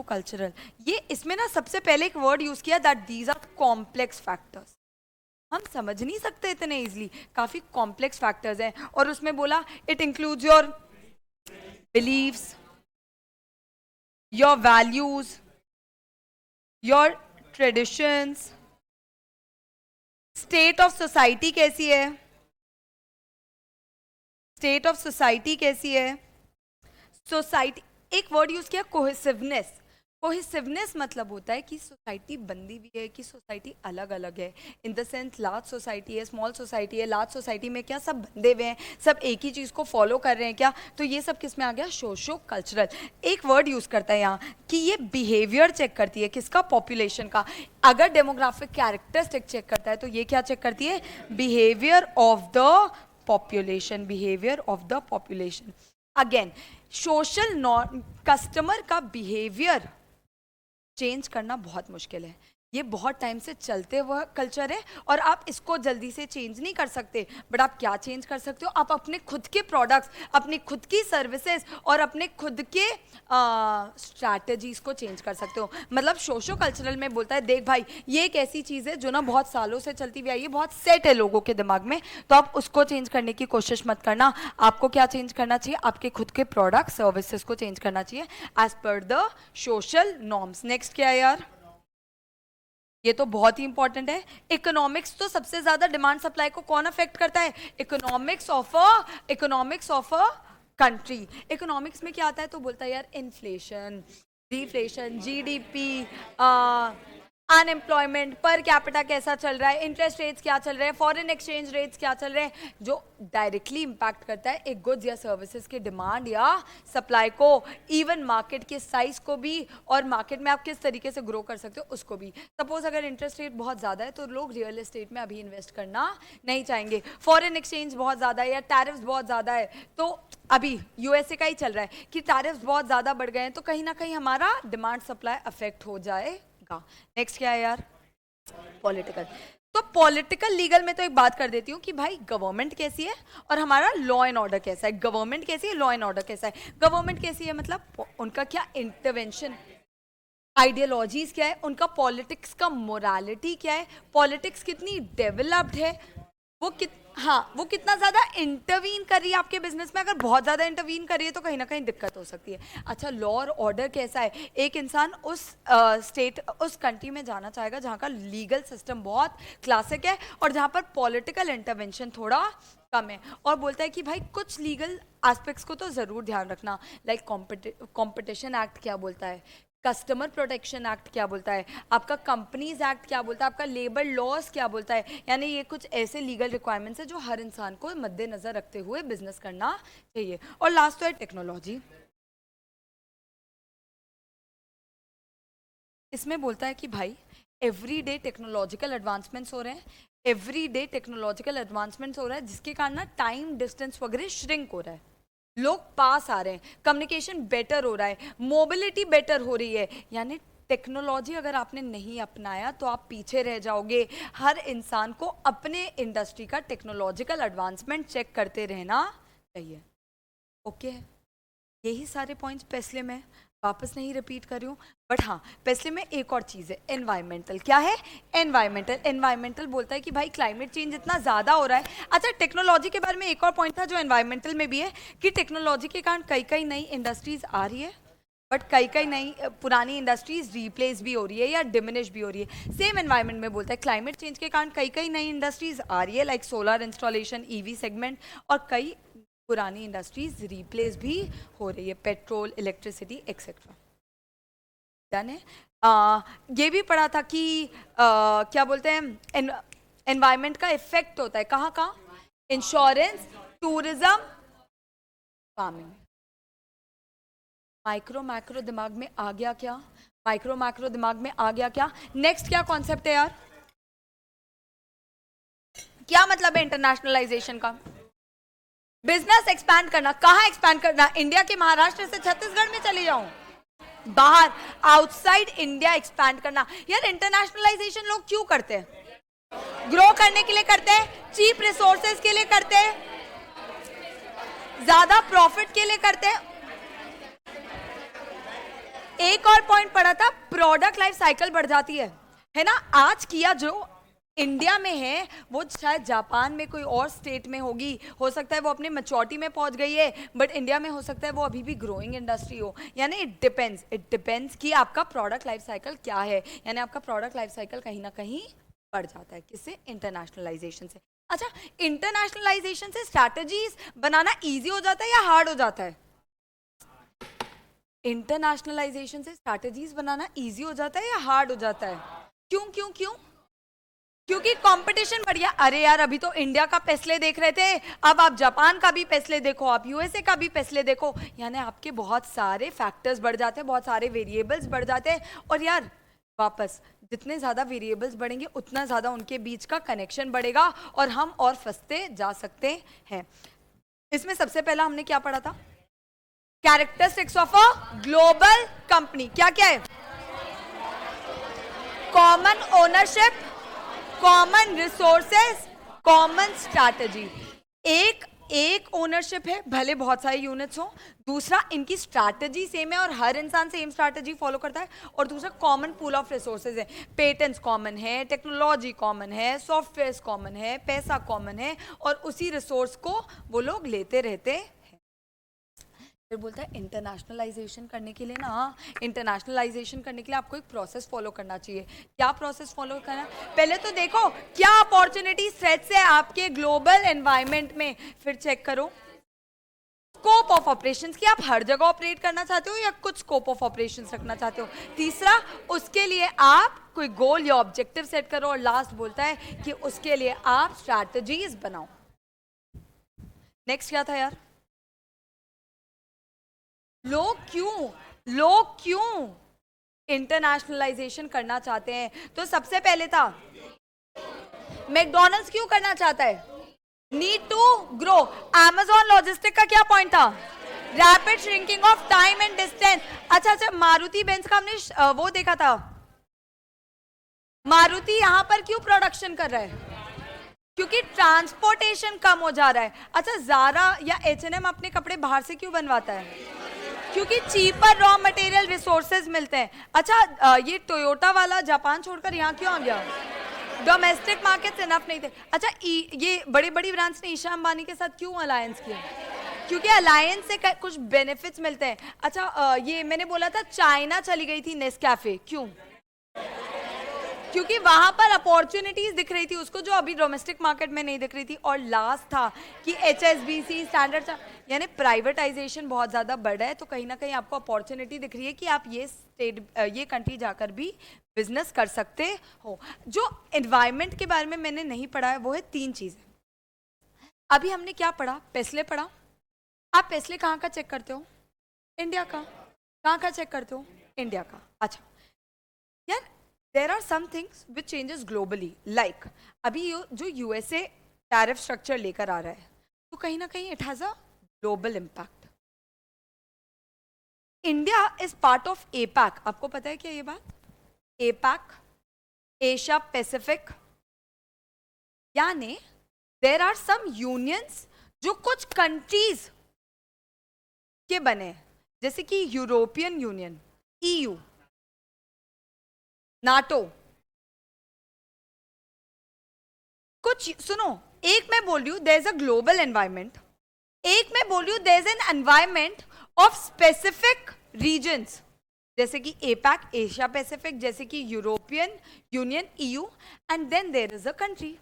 cultural. ये इसमें ना सबसे पहले एक वर्ड यूज किया that these are complex factors. हम समझ नहीं सकते इतने इजीली, काफी कॉम्प्लेक्स फैक्टर्स हैं। और उसमें बोला it includes your beliefs, your values, your traditions, state of society कैसी है, स्टेट ऑफ सोसाइटी कैसी है, सोसाइटी। एक वर्ड यूज किया कोहेसिवनेस। कोहेसिवनेस मतलब होता है कि सोसाइटी बंधी हुई है, कि सोसाइटी अलग अलग है। In the sense large society है, स्मॉल सोसाइटी है। लार्ज सोसाइटी में क्या सब बंधे हुए हैं, सब एक ही चीज़ को फॉलो कर रहे हैं क्या? तो ये सब किस में आ गया? Socio cultural. एक वर्ड यूज करता है यहाँ कि ये बिहेवियर चेक करती है, किसका? पॉपुलेशन का। अगर डेमोग्राफिक कैरेक्टरिस्टिक चेक करता है तो ये क्या चेक करती है? Behaviour of the population, behaviour of the population. Again social norm, customer का बिहेवियर चेंज करना बहुत मुश्किल है। ये बहुत टाइम से चलते हुआ कल्चर है और आप इसको जल्दी से चेंज नहीं कर सकते। बट आप क्या चेंज कर सकते हो? आप अपने खुद के प्रोडक्ट्स, अपनी खुद की सर्विसेज और अपने खुद के स्ट्रैटेजीज को चेंज कर सकते हो। मतलब सोशो कल्चरल में बोलता है देख भाई ये एक ऐसी चीज़ है जो ना बहुत सालों से चलती हुई आई है, बहुत सेट है लोगों के दिमाग में, तो आप उसको चेंज करने की कोशिश मत करना। आपको क्या चेंज करना चाहिए? आपके खुद के प्रोडक्ट सर्विसेज को चेंज करना चाहिए as per the social norms. Next क्या है यार? ये तो बहुत ही इंपॉर्टेंट है। इकोनॉमिक्स तो सबसे ज्यादा डिमांड सप्लाई को कौन अफेक्ट करता है? Economics of a country. Economics में क्या आता है? तो बोलता है यार inflation, deflation, GDP, unemployment, per capita कैसा चल रहा है, इंटरेस्ट रेट्स क्या चल रहे हैं, फॉरेन एक्सचेंज रेट्स क्या चल रहे हैं, जो डायरेक्टली इंपैक्ट करता है एक गुड्स या सर्विसेज की डिमांड या सप्लाई को, इवन मार्केट के साइज को भी, और मार्केट में आप किस तरीके से ग्रो कर सकते हो उसको भी। सपोज अगर इंटरेस्ट रेट बहुत ज़्यादा है तो लोग रियल एस्टेट में अभी इन्वेस्ट करना नहीं चाहेंगे। फॉरेन एक्सचेंज बहुत ज़्यादा है या टैरिफ्स बहुत ज़्यादा है, तो अभी यूएसए का ही चल रहा है कि टैरिफ्स बहुत ज़्यादा बढ़ गए हैं, तो कहीं ना कहीं हमारा डिमांड सप्लाई अफेक्ट हो जाए। नेक्स्ट क्या है यार? पॉलिटिकल। तो पॉलिटिकल लीगल में तो एक बात कर देती हूँ कि भाई गवर्नमेंट कैसी है और हमारा लॉ एंड ऑर्डर कैसा है। गवर्नमेंट कैसी है, लॉ एंड ऑर्डर कैसा है। गवर्नमेंट कैसी है मतलब उनका क्या इंटरवेंशन, आइडियोलॉजीज क्या है, उनका पॉलिटिक्स का मोरालिटी क्या है, पॉलिटिक्स कितनी डेवलप्ड है, वो कितना ज्यादा इंटरवीन कर रही है आपके बिजनेस में। अगर बहुत ज्यादा इंटरवीन कर रही है तो कहीं ना कहीं दिक्कत हो सकती है। अच्छा, लॉ और ऑर्डर कैसा है? एक इंसान उस स्टेट, उस कंट्री में जाना चाहेगा जहाँ का लीगल सिस्टम बहुत क्लासिक है और जहाँ पर पॉलिटिकल इंटरवेंशन थोड़ा कम है, और बोलता है कि भाई कुछ लीगल एस्पेक्ट्स को तो जरूर ध्यान रखना। लाइक कॉम्पिटिशन एक्ट क्या बोलता है, कस्टमर प्रोटेक्शन एक्ट क्या बोलता है, आपका कंपनीज एक्ट क्या बोलता है, आपका लेबर लॉज क्या बोलता है। यानी ये कुछ ऐसे लीगल रिक्वायरमेंट्स है जो हर इंसान को मद्देनजर रखते हुए बिजनेस करना चाहिए। और लास्ट तो है टेक्नोलॉजी। इसमें बोलता है कि भाई एवरी डे टेक्नोलॉजिकल एडवांसमेंट्स हो रहे हैं, एवरी डे टेक्नोलॉजिकल एडवांसमेंट्स हो रहा है जिसके कारण ना टाइम डिस्टेंस वगैरह श्रिंक हो रहा है, लोग पास आ रहे हैं, कम्युनिकेशन बेटर हो रहा है, मोबिलिटी बेटर हो रही है। यानी टेक्नोलॉजी अगर आपने नहीं अपनाया तो आप पीछे रह जाओगे। हर इंसान को अपने इंडस्ट्री का टेक्नोलॉजिकल एडवांसमेंट चेक करते रहना चाहिए। ओके, यही सारे पॉइंट्स पेस्ले में वापस नहीं रिपीट कर रही हूँ, बट हाँ पेस्ले में एक और चीज़ है, एनवायरमेंटल। क्या है? एनवायरमेंटल बोलता है कि भाई क्लाइमेट चेंज इतना ज़्यादा हो रहा है। अच्छा, टेक्नोलॉजी के बारे में एक और पॉइंट था जो एनवायरमेंटल में भी है कि टेक्नोलॉजी के कारण कई कई नई इंडस्ट्रीज आ रही है, बट कई कई नई पुरानी इंडस्ट्रीज रिप्लेस भी हो रही है या डिमिनिश भी हो रही है। सेम एनवायरमेंट में बोलता है क्लाइमेट चेंज के कारण कई कई नई इंडस्ट्रीज आ रही है, like solar installation, EV segment, और कई पुरानी इंडस्ट्रीज रिप्लेस भी हो रही है, पेट्रोल, इलेक्ट्रिसिटी एक्सेट्रा। डन है। ये भी पढ़ा था कि क्या बोलते हैं एनवायरमेंट का इफेक्ट होता है कहाँ कहाँ? Insurance, tourism, farming. Micro macro दिमाग में आ गया क्या? माइक्रो मैक्रो दिमाग में आ गया क्या? नेक्स्ट क्या कॉन्सेप्ट है यार? क्या मतलब है इंटरनेशनलाइजेशन का? बिजनेस एक्सपैंड करना। कहाँ एक्सपैंड करना? इंडिया के महाराष्ट्र से छत्तीसगढ़ में चले जाऊं? बाहर, आउटसाइड इंडिया एक्सपैंड करना। यार इंटरनेशनलाइजेशन लोग क्यों करते हैं? ग्रो करने के लिए करते हैं, चीप रिसोर्सेज के लिए करते हैं, ज्यादा प्रॉफिट के लिए करते हैं। एक और पॉइंट पढ़ा था, प्रोडक्ट लाइफ साइकिल बढ़ जाती है ना। आज किया जो इंडिया में है वो शायद जापान में कोई और स्टेट में होगी, हो सकता है वो अपने मैच्योरिटी में पहुंच गई है, बट इंडिया में हो सकता है वो अभी भी ग्रोइंग इंडस्ट्री हो। यानी इट डिपेंड्स कि आपका प्रोडक्ट लाइफ साइकिल क्या है। यानी आपका प्रोडक्ट लाइफ साइकिल कहीं ना कहीं बढ़ जाता है। किससे? इंटरनेशनलाइजेशन से। अच्छा, इंटरनेशनलाइजेशन से स्ट्रैटेजीज बनाना ईजी हो जाता है या हार्ड हो जाता है? इंटरनेशनलाइजेशन से स्ट्रैटेजीज बनाना इजी हो जाता है या हार्ड हो जाता है? क्यों क्यों क्यों? क्योंकि कंपटीशन बढ़िया। अरे यार, अभी तो इंडिया का पेस्ले देख रहे थे, अब आप जापान का भी पेस्ले देखो, आप यूएसए का भी पेस्ले देखो। यानी आपके बहुत सारे फैक्टर्स बढ़ जाते हैं, बहुत सारे वेरिएबल्स बढ़ जाते हैं। और यार वापस, जितने ज्यादा वेरिएबल्स बढ़ेंगे उतना ज्यादा उनके बीच का कनेक्शन बढ़ेगा और हम और फंसते जा सकते हैं। इसमें सबसे पहला हमने क्या पढ़ा था? Characteristics of a global company. क्या क्या है? Common ownership, common resources, common strategy. एक ओनरशिप है, भले बहुत सारे यूनिट्स हो। दूसरा, इनकी स्ट्रैटेजी सेम है और हर इंसान सेम स्ट्रैटेजी फॉलो करता है। और दूसरा, कॉमन पूल ऑफ रिसोर्सेज है। पेटेंट्स कॉमन है, टेक्नोलॉजी कॉमन है, सॉफ्टवेयर कॉमन है, पैसा कॉमन है, और उसी रिसोर्स को वो लोग लेते रहते हैं। फिर बोलता है इंटरनेशनलाइजेशन करने के लिए ना, इंटरनेशनलाइजेशन करने के लिए आपको एक प्रोसेस फॉलो करना चाहिए। क्या प्रोसेस फॉलो करना? पहले तो देखो क्या अपॉर्चुनिटी थ्रेट्स है आपके ग्लोबल एनवायरनमेंट में, फिर चेक करो स्कोप ऑफ ऑपरेशंस कि आप हर जगह ऑपरेट करना चाहते हो या कुछ स्कोप ऑफ ऑपरेशंस रखना चाहते हो। तीसरा, उसके लिए आप कोई गोल या ऑब्जेक्टिव सेट करो। और लास्ट बोलता है कि उसके लिए आप स्ट्रैटेजीज बनाओ। नेक्स्ट क्या था यार? लोग क्यों इंटरनेशनलाइजेशन करना चाहते हैं? तो सबसे पहले था, मैकडॉनल्ड्स क्यों करना चाहता है? Need to grow. Amazon logistic का क्या पॉइंट था? Rapid shrinking of time and distance. अच्छा, मारुति बेंज का हमने वो देखा था। मारुति यहां पर क्यों प्रोडक्शन कर रहा है? क्योंकि ट्रांसपोर्टेशन कम हो जा रहा है। अच्छा, जारा या H&M अपने कपड़े बाहर से क्यों बनवाता है? क्योंकि चीपर रॉ मटेरियल रिसोर्सेज मिलते हैं। अच्छा, ये टोयोटा वाला जापान छोड़कर यहाँ क्यों आ गया? डोमेस्टिक मार्केट्स इनफ नहीं थे। अच्छा, ये बड़ी बड़ी ब्रांड्स ने ईशा अंबानी के साथ क्यों अलायंस किया? क्योंकि अलायंस से कुछ बेनिफिट्स मिलते हैं। अच्छा, ये मैंने बोला था चाइना चली गई थी नेस्कैफे, क्यों? क्योंकि वहां पर अपॉर्चुनिटीज दिख रही थी उसको, जो अभी डोमेस्टिक मार्केट में नहीं दिख रही थी। और लास्ट था कि HSBC स्टैंडर्ड, यानी प्राइवेटाइजेशन बहुत ज्यादा बढ़ा है, तो कहीं ना कहीं आपको अपॉर्चुनिटी दिख रही है कि आप ये कंट्री जाकर भी बिजनेस कर सकते हो। जो एनवायरमेंट के बारे में मैंने नहीं पढ़ा है वो है 3 चीजें। अभी हमने क्या पढ़ा? पेस्ले पढ़ा। आप पेस्ले कहाँ का चेक करते हो? इंडिया का। कहाँ का चेक करते हो? इंडिया का। अच्छा यार, there are some things which changes globally, like अभी जो USA टैरिफ स्ट्रक्चर लेकर आ रहा है, तो कहीं ना कहीं it has a global impact. India is part of APAC। आपको पता है क्या ये बात? APAC, Asia Pacific. यानी देर आर सम यूनियंस जो कुछ कंट्रीज के बने, जैसे कि यूरोपियन यूनियन, EU, नाटो। कुछ सुनो, एक मैं बोल रही हूं there is a global environment, एक मैं बोल रही हूं there is an environment of specific regions, जैसे कि APAC, एशिया पैसिफिक, जैसे कि European Union, EU, and then there is a country,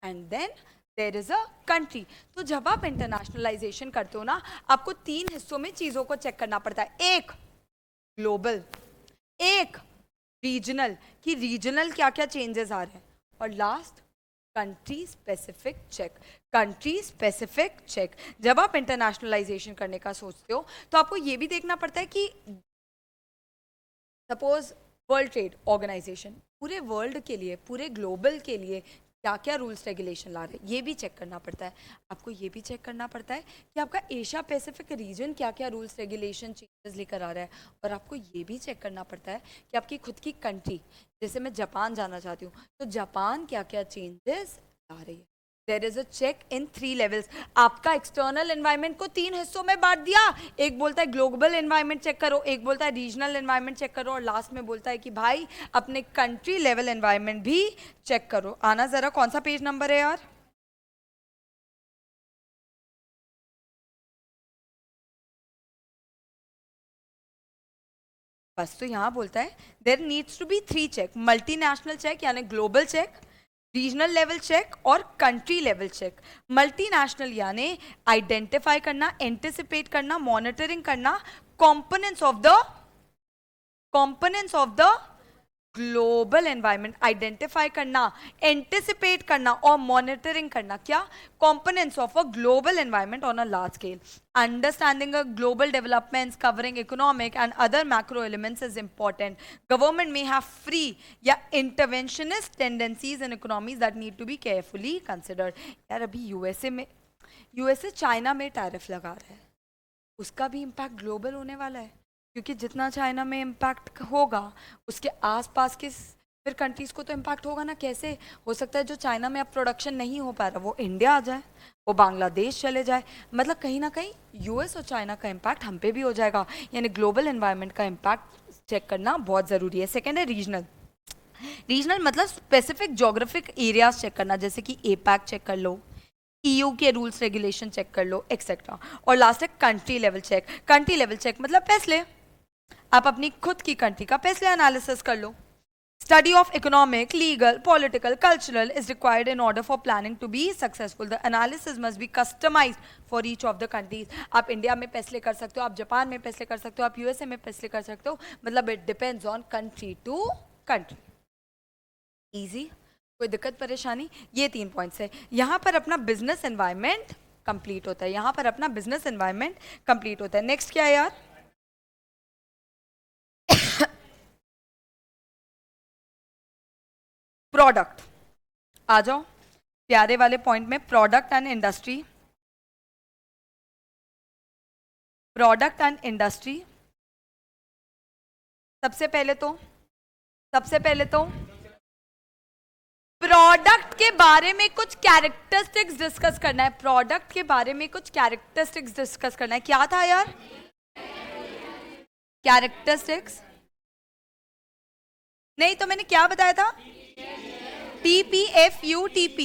and then there is a country. तो जब आप इंटरनेशनलाइजेशन करते हो ना, आपको 3 हिस्सों में चीजों को चेक करना पड़ता है। एक ग्लोबल, एक रीजनल, कि रीजनल क्या क्या चेंजेस आ रहे हैं, और last country specific check. Country specific check. जब आप इंटरनेशनलाइजेशन करने का सोचते हो तो आपको यह भी देखना पड़ता है कि सपोज वर्ल्ड ट्रेड ऑर्गेनाइजेशन पूरे वर्ल्ड के लिए, पूरे ग्लोबल के लिए क्या क्या रूल्स रेगुलेशन ला रहे हैं, ये भी चेक करना पड़ता है। आपको ये भी चेक करना पड़ता है कि आपका एशिया पैसिफिक रीजन क्या क्या रूल्स रेगुलेशन चेंजेस लेकर आ रहा है। और आपको ये भी चेक करना पड़ता है कि आपकी खुद की कंट्री, जैसे मैं जापान जाना चाहती हूँ, तो जापान क्या क्या चेंजेस ला रही है। There is a check in 3 levels. आपका एक्सटर्नल एनवायरनमेंट को 3 हिस्सों में बांट दिया। एक बोलता है ग्लोबल एनवायरनमेंट चेक करो, एक बोलता है रीजनल एनवायरनमेंट चेक करो, और लास्ट में बोलता है कि भाई अपने कंट्री लेवल एनवायरनमेंट भी चेक करो। आना जरा, कौन सा पेज नंबर है यार? बस तो यहाँ बोलता है there needs to be 3 check, multinational check यानी global check, regional level check और कंट्री लेवल चेक। मल्टीनेशनल यानी आइडेंटिफाई करना, एंटिसिपेट करना, मॉनिटरिंग करना components of the global environment, identify करना, एंटिसिपेट करना और मॉनिटरिंग करना, क्या? Components of a global environment on a large scale. Understanding global developments covering economic and other macro elements is important. Government में have free या interventionist tendencies in economies that need to be carefully considered. यार अभी USA China में tariff लगा रहा है, उसका भी इम्पैक्ट ग्लोबल होने वाला है, क्योंकि जितना चाइना में इम्पैक्ट होगा उसके आसपास के फिर कंट्रीज को तो इम्पैक्ट होगा ना। कैसे हो सकता है जो चाइना में अब प्रोडक्शन नहीं हो पा रहा वो इंडिया आ जाए, वो बांग्लादेश चले जाए, मतलब कहीं ना कहीं यूएस और चाइना का इम्पैक्ट हम पे भी हो जाएगा। यानी ग्लोबल एनवायरनमेंट का इम्पैक्ट चेक करना बहुत ज़रूरी है। सेकेंड है रीजनल मतलब स्पेसिफिक जोग्राफिक एरियाज चेक करना, जैसे कि एपैक चेक कर लो, ईयू के रूल्स रेगुलेशन चेक कर लो, एक्सेट्रा। और लास्ट है country level check. Country level check मतलब पैसले, आप अपनी खुद की कंट्री का पैसले एनालिसिस कर लो। Study of economic, legal, political, cultural is required in order for planning to be successful. The analysis must be customised for each of the countries. आप India में पैसले कर सकते हो, आप जापान में पैसले कर सकते हो, आप यूएसए में पैसले कर सकते हो, मतलब it depends on country to country. Easy, कोई दिक्कत परेशानी? ये 3 पॉइंट्स है। यहाँ पर अपना बिजनेस एनवायरनमेंट कंप्लीट होता है, यहाँ पर अपना बिजनेस एनवायरनमेंट कंप्लीट होता है। नेक्स्ट क्या है यार? प्रोडक्ट। आ जाओ प्यारे वाले पॉइंट में, product and industry. Product and industry, सबसे पहले तो प्रोडक्ट के बारे में कुछ कैरेक्टरिस्टिक्स डिस्कस करना है। प्रोडक्ट के बारे में कुछ कैरेक्टरिस्टिक्स डिस्कस करना है। क्या था यार कैरेक्टरिस्टिक्स? नहीं तो मैंने क्या बताया था? TPFU TP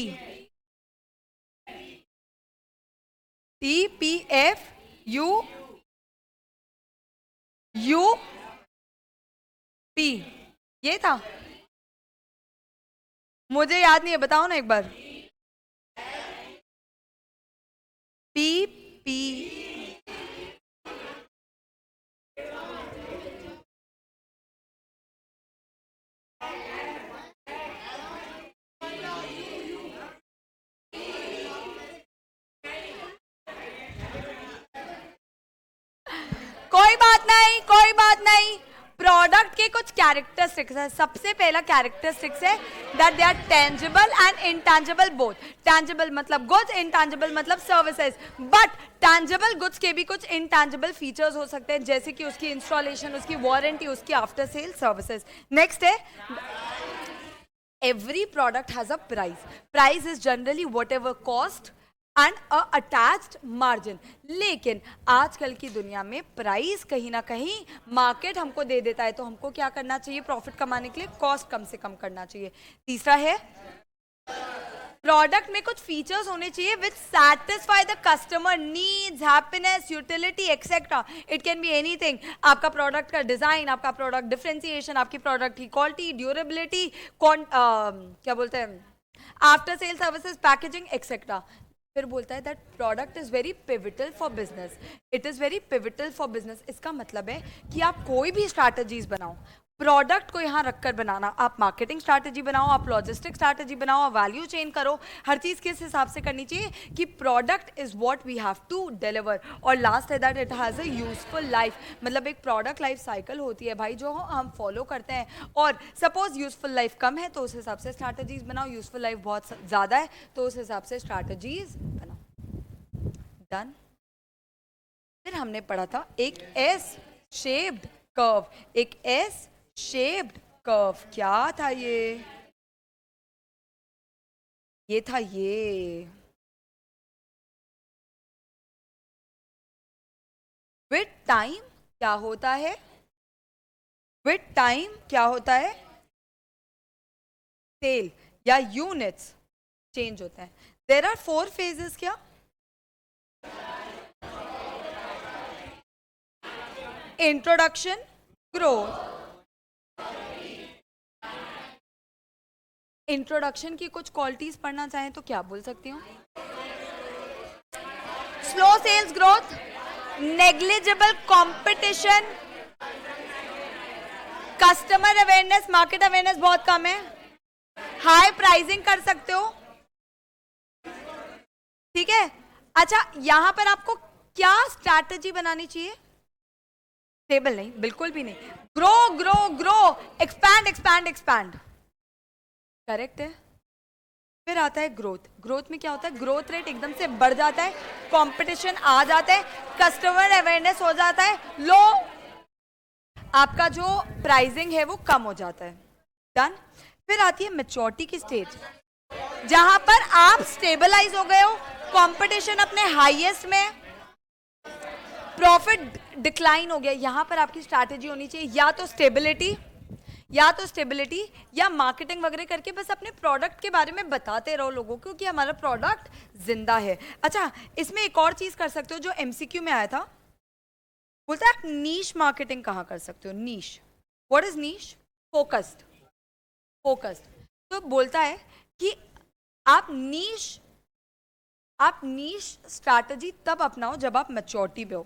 TPFU UP, ये था। मुझे याद नहीं है, बताओ ना एक बार। PP, कोई बात नहीं। प्रोडक्ट के कुछ कैरेक्टरिस्टिक्स है। सबसे पहला कैरेक्टरिस्टिक्स है that they are tangible and intangible both. Tangible मतलब गुड्स, इनटेंजिबल मतलब सर्विसेज। बट टेंजिबल गुड्स के भी कुछ इनटेंजिबल फीचर्स हो सकते हैं, जैसे कि उसकी इंस्टॉलेशन, उसकी वारंटी, उसकी आफ्टर सेल सर्विसेज। नेक्स्ट है every product has a price. Price is generally whatever cost and a attached margin. लेकिन आजकल की दुनिया में प्राइस कहीं ना कहीं मार्केट हमको दे देता है, तो हमको क्या करना चाहिए? प्रॉफिट कमाने के लिए कॉस्ट कम से कम करना चाहिए। तीसरा है प्रोडक्ट में कुछ फीचर्स होने चाहिए which satisfy the customer needs, happiness, utility etcetera. It can be anything. आपका प्रोडक्ट का डिजाइन, आपका प्रोडक्ट डिफरेंशिएशन, आपकी प्रोडक्ट की क्वालिटी, ड्यूरेबिलिटी, क्या बोलते हैं, after sale services, packaging etcetera. फिर बोलता है that product is very pivotal for business. It is very pivotal for business. इसका मतलब है कि आप कोई भी स्ट्रैटेजीज बनाओ, प्रोडक्ट को यहाँ रखकर बनाना, आप मार्केटिंग स्ट्रैटेजी बनाओ, आप लॉजिस्टिक स्ट्रैटेजी बनाओ, आप वैल्यू चेन करो, हर चीज़ किस हिसाब से करनी चाहिए कि product is what we have to deliver, और लास्ट है that it has a useful life, मतलब एक प्रोडक्ट लाइफ साइकिल होती है भाई जो हम फॉलो करते हैं, और सपोज यूजफुल लाइफ कम है तो उस हिसाब से स्ट्रैटेजीज बनाओ, यूजफुल लाइफ बहुत ज़्यादा है तो उस हिसाब से स्ट्रैटेजीज बनाओ। डन। फिर हमने पढ़ा था एक एस शेप्ड कर्व, एक एस शेप्ड कर्व, क्या था ये था ये विथ टाइम क्या होता है, विथ टाइम क्या होता है, सेल या यूनिट्स चेंज होता है। देयर आर 4 फेजेस, क्या इंट्रोडक्शन, ग्रोथ, इंट्रोडक्शन की कुछ क्वालिटीज पढ़ना चाहें तो क्या बोल सकती हूँ, slow sales growth, negligible competition, customer awareness, market awareness बहुत कम है, हाई प्राइसिंग कर सकते हो, ठीक है। अच्छा, यहां पर आपको क्या स्ट्रैटेजी बनानी चाहिए, स्टेबल नहीं, बिल्कुल भी नहीं, grow grow grow, expand expand expand, correct है। फिर आता है ग्रोथ, ग्रोथ में क्या होता है, ग्रोथ रेट एकदम से बढ़ जाता है, कंपटीशन आ जाता है, कस्टमर अवेयरनेस हो जाता है, लो आपका जो प्राइसिंग है वो कम हो जाता है। डन। फिर आती है मैच्योरिटी की स्टेज, जहां पर आप स्टेबलाइज हो गए हो, कंपटीशन अपने हाईएस्ट में, प्रॉफिट डिक्लाइन हो गया, यहां पर आपकी स्ट्रैटेजी होनी चाहिए या तो स्टेबिलिटी, या मार्केटिंग वगैरह करके बस अपने प्रोडक्ट के बारे में बताते रहो लोगों को कि हमारा प्रोडक्ट जिंदा है। अच्छा, इसमें एक और चीज कर सकते हो जो एमसीक्यू में आया था, बोलता है आप नीश मार्केटिंग कहाँ कर सकते हो, नीश, व्हाट इज नीश, फोकस्ड, तो बोलता है कि आप नीश स्ट्रैटेजी तब अपनाओ जब आप मैच्योरिटी पे हो,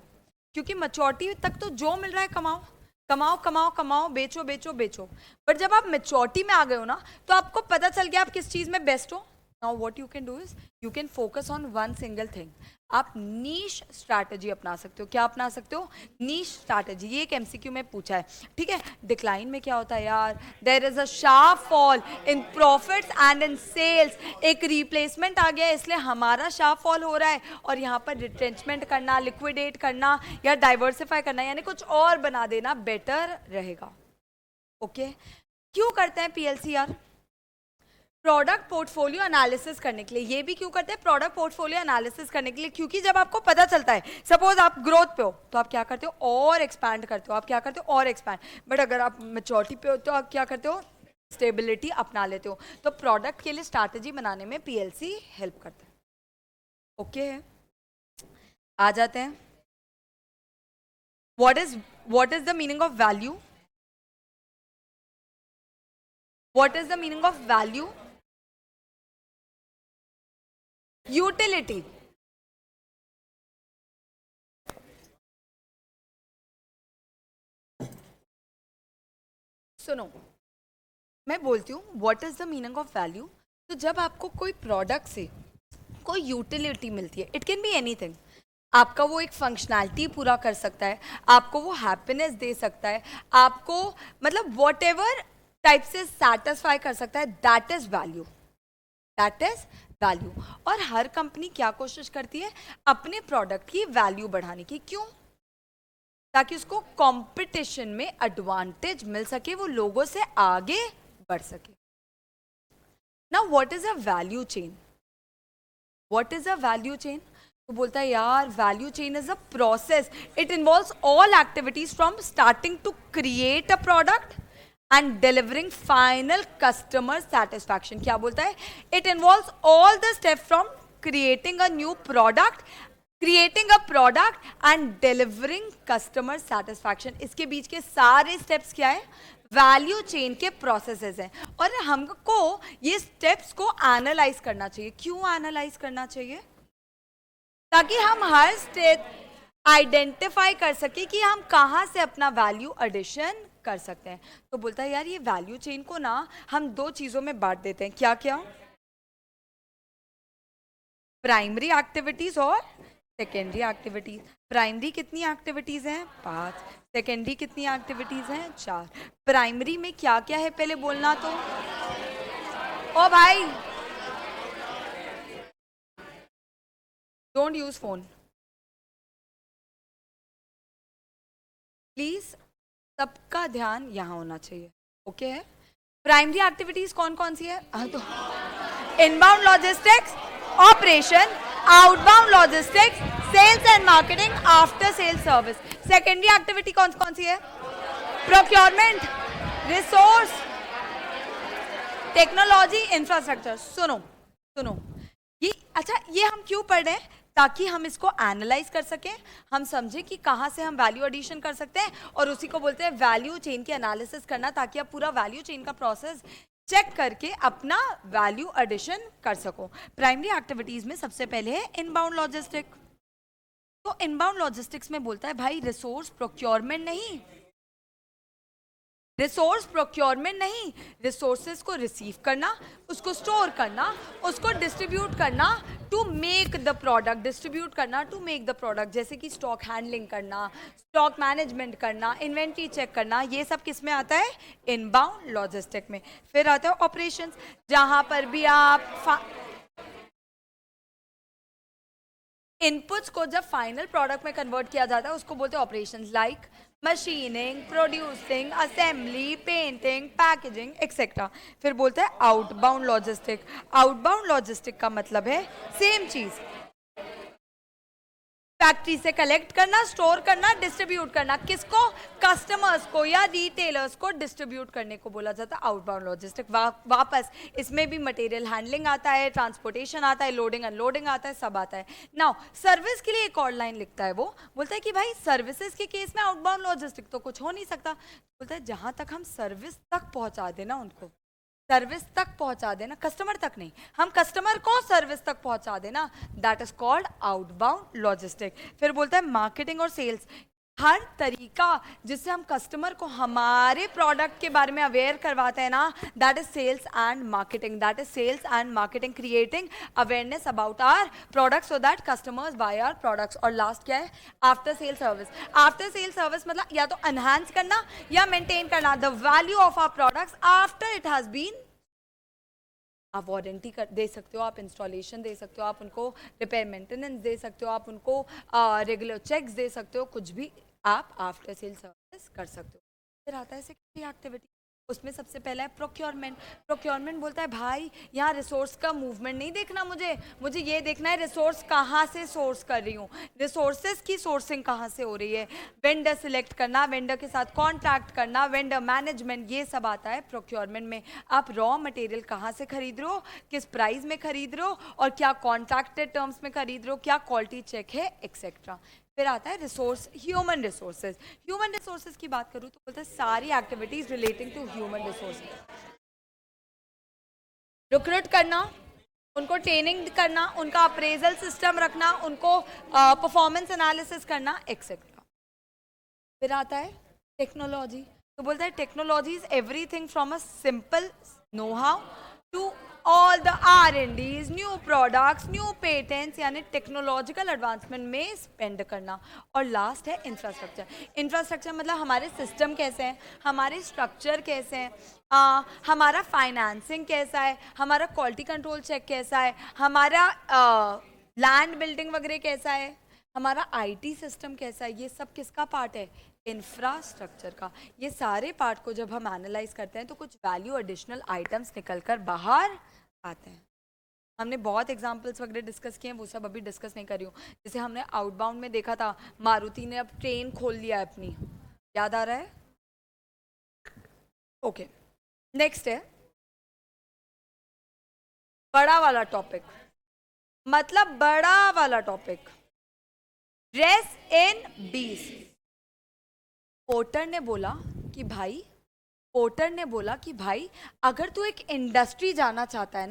क्योंकि मैच्योरिटी तक तो जो मिल रहा है कमाओ कमाओ कमाओ कमाओ, बेचो बेचो बेचो, पर जब आप मैच्योरिटी में आ गए हो ना तो आपको पता चल गया आप किस चीज में बेस्ट हो। Now what you can do is you can focus on one single thing, आप नीश स्ट्रैटेजी अपना सकते हो। क्या अपना सकते हो, नीश स्ट्रैटेजी, ये एक एमसीक्यू में पूछा है, ठीक है। डिक्लाइन में क्या होता है यार, there is a sharp fall in profits and in sales, एक रिप्लेसमेंट आ गया इसलिए हमारा शार्प फॉल हो रहा है, और यहाँ पर रिट्रेंचमेंट करना, लिक्विडेट करना या डाइवर्सिफाई करना, यानी कुछ और बना देना बेटर रहेगा। ओके, क्यों करते हैं पीएलसी यार, प्रोडक्ट पोर्टफोलियो एनालिसिस करने के लिए। ये भी क्यों करते हैं, प्रोडक्ट पोर्टफोलियो एनालिसिस करने के लिए, क्योंकि जब आपको पता चलता है, सपोज आप ग्रोथ पे हो तो आप क्या करते हो, और एक्सपैंड करते हो, आप क्या करते हो, और एक्सपैंड, बट अगर आप मैच्योरिटी पे हो तो आप क्या करते हो, स्टेबिलिटी अपना लेते हो। तो प्रोडक्ट के लिए स्ट्रैटेजी बनाने में पीएलसी हेल्प करता है। ओके, आ जाते हैं, what is the meaning of value, what is the meaning of value, utility, सुनो मैं बोलती हूँ what is the meaning of value, तो जब आपको कोई प्रोडक्ट से कोई यूटिलिटी मिलती है, इट कैन बी एनीथिंग, आपका वो एक फंक्शनैलिटी पूरा कर सकता है, आपको वो हैप्पीनेस दे सकता है, आपको मतलब वॉट एवर टाइप से सेटिस्फाई कर सकता है, that is value, that is value. और हर कंपनी क्या कोशिश करती है, अपने प्रोडक्ट की वैल्यू बढ़ाने की, क्यों, ताकि उसको कंपटीशन में एडवांटेज मिल सके, वो लोगों से आगे बढ़ सके। Now what is a value chain, what is a value chain, तो बोलता है यार value chain is a process, it involves all activities from starting to create a product and delivering final customer satisfaction. क्या बोलता है, it involves all the step from creating a new product, creating a product and delivering customer satisfaction, इसके बीच के सारे steps क्या है, value chain के प्रोसेसेस हैं। और हमको ये स्टेप्स को एनालाइज करना चाहिए। क्यों एनालाइज करना चाहिए, ताकि हम हर स्टेप आइडेंटिफाई कर सके कि हम कहाँ से अपना वैल्यू एडिशन कर सकते हैं। तो बोलता है यार ये वैल्यू चेन को ना हम दो चीजों में बांट देते हैं। क्या क्या? प्राइमरी एक्टिविटीज और सेकेंडरी एक्टिविटीज। प्राइमरी कितनी एक्टिविटीज हैं? 5। सेकेंडरी कितनी एक्टिविटीज हैं? 4। प्राइमरी में क्या क्या है पहले बोलना तो। ओ भाई, डोंट यूज फोन प्लीज, सबका ध्यान यहाँ होना चाहिए। ओके है? प्राइमरी एक्टिविटीज कौन कौन सी है? हाँ, तो inbound logistics, operation, outbound logistics, sales and marketing, after sale service. Secondary activity कौन कौन सी है? Procurement, resource, technology, infrastructure. सुनो सुनो, ये अच्छा, ये हम क्यों पढ़ रहे हैं? ताकि हम इसको एनालाइज कर सकें, हम समझे कि कहाँ से हम वैल्यू एडिशन कर सकते हैं, और उसी को बोलते हैं वैल्यू चेन की एनालिसिस करना, ताकि आप पूरा वैल्यू चेन का प्रोसेस चेक करके अपना वैल्यू एडिशन कर सको। प्राइमरी एक्टिविटीज में सबसे पहले है इनबाउंड लॉजिस्टिक। तो इनबाउंड लॉजिस्टिक्स में बोलता है भाई रिसोर्स प्रोक्योरमेंट नहीं, रिसोर्स प्रोक्योरमेंट नहीं, रिसोर्सेज को रिसीव करना, उसको स्टोर करना, उसको डिस्ट्रीब्यूट करना to make the product, distribute करना टू मेक द प्रोडक्ट, जैसे कि स्टॉक हैंडलिंग करना, स्टॉक मैनेजमेंट करना, इन्वेंट्री चेक करना, ये सब किस में आता है? इनबाउंड लॉजिस्टिक में। फिर आता है ऑपरेशंस, जहां पर भी आप इनपुट्स को जब फाइनल प्रोडक्ट में कन्वर्ट किया जाता है उसको बोलते हैं operations, like machining, producing, assembly, painting, packaging etcetera. फिर बोलते हैं आउटबाउंड लॉजिस्टिक। आउटबाउंड लॉजिस्टिक का मतलब है सेम चीज, फैक्ट्री से कलेक्ट करना, स्टोर करना, डिस्ट्रीब्यूट करना। किसको? कस्टमर्स को या रिटेलर्स को डिस्ट्रीब्यूट करने को बोला जाता है आउटबाउंड लॉजिस्टिक। वापस इसमें भी मटेरियल हैंडलिंग आता है, ट्रांसपोर्टेशन आता है, लोडिंग अनलोडिंग आता है, सब आता है। नाउ सर्विस के लिए एक और लाइन लिखता है, वो बोलता है कि भाई सर्विसेज के केस में आउटबाउंड लॉजिस्टिक तो कुछ हो नहीं सकता। बोलता है जहां तक हम सर्विस तक पहुंचा देना, उनको सर्विस तक पहुंचा देना, कस्टमर तक नहीं, हम कस्टमर को सर्विस तक पहुंचा देना, that is called outbound logistic. फिर बोलता है मार्केटिंग और सेल्स, हर तरीका जिससे हम कस्टमर को हमारे प्रोडक्ट के बारे में अवेयर करवाते हैं ना, that is sales and marketing, that is sales and marketing, creating awareness about our products so that customers buy our products. और लास्ट क्या है? After sale service. After sale service मतलब या तो एनहांस करना या मेंटेन करना the value of our products after it has been. आप वारंटी कर दे सकते हो, आप इंस्टॉलेशन दे सकते हो, आप उनको रिपेयर मेंटेनेंस दे सकते हो, आप उनको रेगुलर चेक्स दे सकते हो, कुछ भी आप आफ्टर सेल सर्विस कर सकते हो। फिर आता है सेकेंडरी एक्टिविटी, उसमें सबसे पहला है प्रोक्योरमेंट। प्रोक्योरमेंट बोलता है भाई यहाँ रिसोर्स का मूवमेंट नहीं देखना, मुझे ये देखना है रिसोर्स कहाँ से सोर्स कर रही हूँ, रिसोर्सेज की सोर्सिंग कहाँ से हो रही है, वेंडर सिलेक्ट करना, वेंडर के साथ कॉन्ट्रैक्ट करना, वेंडर मैनेजमेंट, ये सब आता है प्रोक्योरमेंट में। आप रॉ मटेरियल कहाँ से खरीद रहे हो, किस प्राइस में खरीद रहे हो, और क्या कॉन्ट्रैक्टेड टर्म्स में खरीद रहे हो, क्या क्वालिटी चेक है एक्सेट्रा। फिर आता है resource, human resources. Human resources की बात करूं तो बोलते हैं सारी activities relating to human resources, recruit करना, उनको ट्रेनिंग करना, उनका अप्रेजल सिस्टम रखना, उनको परफॉर्मेंस एनालिसिस करना एक्सेट्रा। फिर आता है टेक्नोलॉजी, तो बोलता है technology is everything from a simple know how to all the R&Ds, new products, new patents, यानी टेक्नोलॉजिकल एडवांसमेंट में स्पेंड करना। और लास्ट है इंफ्रास्ट्रक्चर। इंफ्रास्ट्रक्चर मतलब हमारे सिस्टम कैसे हैं, हमारे स्ट्रक्चर कैसे हैं, हमारा फाइनेंसिंग कैसा है, हमारा क्वालिटी कंट्रोल चेक कैसा है, हमारा लैंड बिल्डिंग वगैरह कैसा है, हमारा IT सिस्टम कैसा है, ये सब किसका पार्ट है? इंफ्रास्ट्रक्चर का। ये सारे पार्ट को जब हम एनालाइज करते हैं तो कुछ वैल्यू एडिशनल आइटम्स निकल कर बाहर आते हैं। हमने बहुत एग्जांपल्स वगैरह डिस्कस किए हैं, वो सब अभी डिस्कस नहीं कर रही हूँ। जैसे हमने आउटबाउंड में देखा था, मारुति ने अब ट्रेन खोल लिया है अपनी, याद आ रहा है? ओके, नेक्स्ट है बड़ा वाला टॉपिक, मतलब बड़ा वाला टॉपिक, ड्रेस इन बीस। पोर्टर ने बोला कि भाई अगर तू एक इंडस्ट्री जाना चाहता है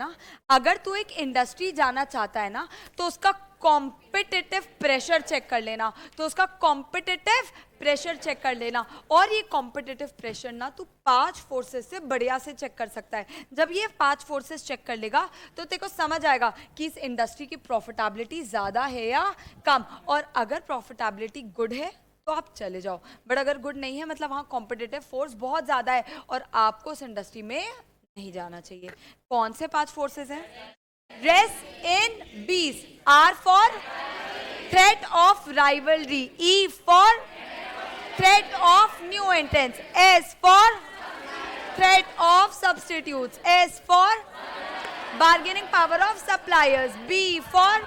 ना, तो उसका कॉम्पिटिटिव प्रेशर चेक कर लेना, तो उसका कॉम्पिटिटिव प्रेशर चेक कर लेना। और ये कॉम्पिटिटिव प्रेशर ना तू 5 फोर्सेस से बढ़िया से चेक कर सकता है। जब ये 5 फोर्सेस चेक कर लेगा तो तेरे को समझ आएगा कि इस इंडस्ट्री की प्रॉफिटेबिलिटी ज़्यादा है या कम। और अगर प्रॉफिटेबिलिटी गुड है तो आप चले जाओ, बट अगर गुड नहीं है मतलब वहाँ कॉम्पिटिटिव फोर्स बहुत ज़्यादा है और आपको उस इंडस्ट्री में नहीं जाना चाहिए। कौन से 5 फोर्सेस हैं? रेस इन बीस, R for threat of rivalry, E for threat of new entrants, S for threat of substitutes, S for bargaining power of suppliers, B for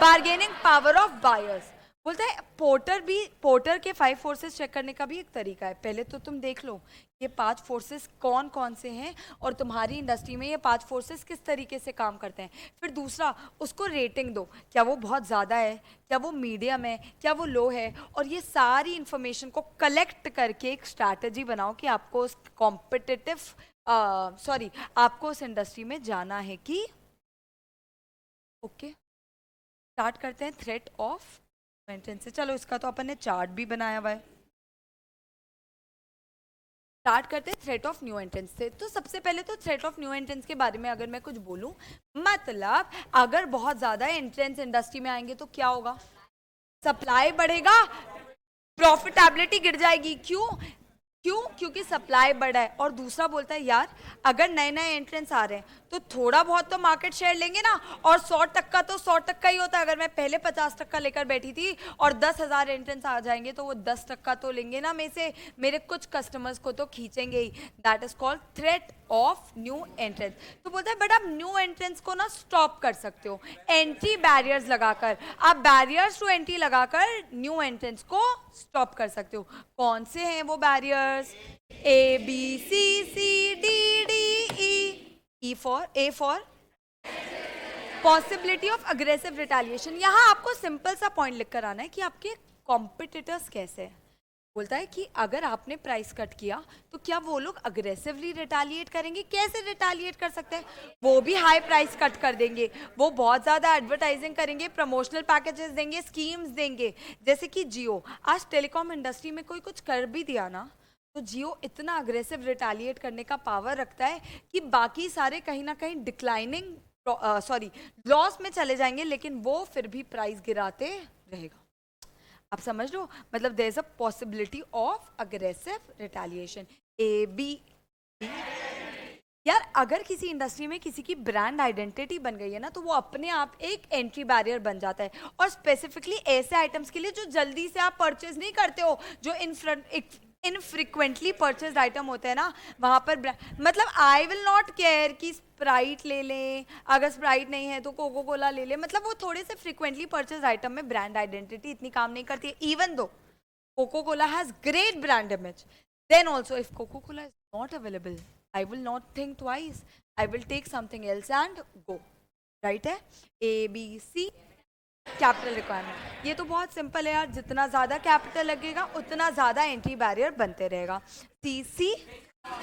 bargaining power of buyers. बोलता है पोर्टर के 5 फोर्सेस चेक करने का भी एक तरीका है। पहले तो तुम देख लो ये 5 फोर्सेस कौन कौन से हैं और तुम्हारी इंडस्ट्री में ये 5 फोर्सेस किस तरीके से काम करते हैं। फिर दूसरा, उसको रेटिंग दो, क्या वो बहुत ज़्यादा है, क्या वो मीडियम है, क्या वो लो है। और ये सारी इंफॉर्मेशन को कलेक्ट करके एक स्ट्रैटेजी बनाओ कि आपको उस आपको उस इंडस्ट्री में जाना है कि ओके। स्टार्ट करते हैं थ्रेट ऑफ एंट्रेंस से। चलो इसका तो अपन ने चार्ट भी बनाया हुआ है। स्टार्ट करते हैं थ्रेट ऑफ न्यू एंट्रेंस से। तो सबसे पहले तो थ्रेट ऑफ न्यू एंट्रेंस के बारे में अगर मैं कुछ बोलूं, मतलब अगर बहुत ज्यादा एंट्रेंस इंडस्ट्री में आएंगे तो क्या होगा? सप्लाई बढ़ेगा, प्रॉफिटेबिलिटी गिर जाएगी। क्यों? क्योंकि सप्लाई बढ़ा है। और दूसरा बोलता है यार अगर नए नए एंट्रेंस आ रहे हैं तो थोड़ा बहुत तो मार्केट शेयर लेंगे ना, और 100% तो 100% ही होता है। अगर मैं पहले 50% लेकर बैठी थी और 10,000 एंट्रेंस आ जाएंगे तो वो 10% तो लेंगे ना में से, मेरे कुछ कस्टमर्स को तो खींचेंगे ही। That is called threat of new entrants. तो बोलता है बट आप न्यू एंट्रेंस को ना स्टॉप कर सकते हो एंट्री बैरियर्स लगाकर। आप बैरियर्स टू एंट्री लगाकर न्यू एंट्रेंस को स्टॉप कर सकते हो। कौन से हैं वो barriers? A B C C D D E, E for A for possibility of aggressive retaliation. यहाँ आपको सिंपल सा पॉइंट लिख कर आना है कि आपके कॉम्पिटिटर्स कैसे हैं। बोलता है कि अगर आपने प्राइस कट किया तो क्या वो लोग अग्रेसिवली रिटेलिएट करेंगे? कैसे रिटेलिएट कर सकते हैं? वो भी हाई प्राइस कट कर देंगे, वो बहुत ज़्यादा एडवर्टाइजिंग करेंगे, प्रमोशनल पैकेजेस देंगे, स्कीम्स देंगे। जैसे कि जियो, आज टेलीकॉम इंडस्ट्री में कोई कुछ कर भी दिया ना तो जियो इतना अग्रेसिव रिटेलिएट करने का पावर रखता है कि बाकी सारे कहीं ना कहीं डिक्लाइनिंग लॉस में चले जाएंगे, लेकिन वो फिर भी प्राइस गिराते रहेगा। आप समझ लो, मतलब there is a possibility of aggressive retaliation. ए बी यार अगर किसी इंडस्ट्री में किसी की ब्रांड आइडेंटिटी बन गई है ना तो वो अपने आप एक एंट्री बैरियर बन जाता है। और स्पेसिफिकली ऐसे आइटम्स के लिए जो जल्दी से आप परचेज नहीं करते हो, जो इनफ्रिक्वेंटली परचेज आइटम होते हैं ना, वहाँ पर मतलब आई विल नॉट केयर कि स्प्राइट ले लें, अगर स्प्राइट नहीं है तो कोको कोला ले लें। मतलब वो थोड़े से फ्रिक्वेंटली परचेज आइटम में ब्रांड आइडेंटिटी इतनी काम नहीं करती है। Even though Coca Cola has great brand image, then also if Coca Cola is not available I will not think twice. I will take something else and go. Right है? A, B, C, capital requirement. ये तो बहुत simple है यार, जितना ज़्यादा capital लगेगा उतना ज़्यादा एंट्री बैरियर बनते रहेगा। C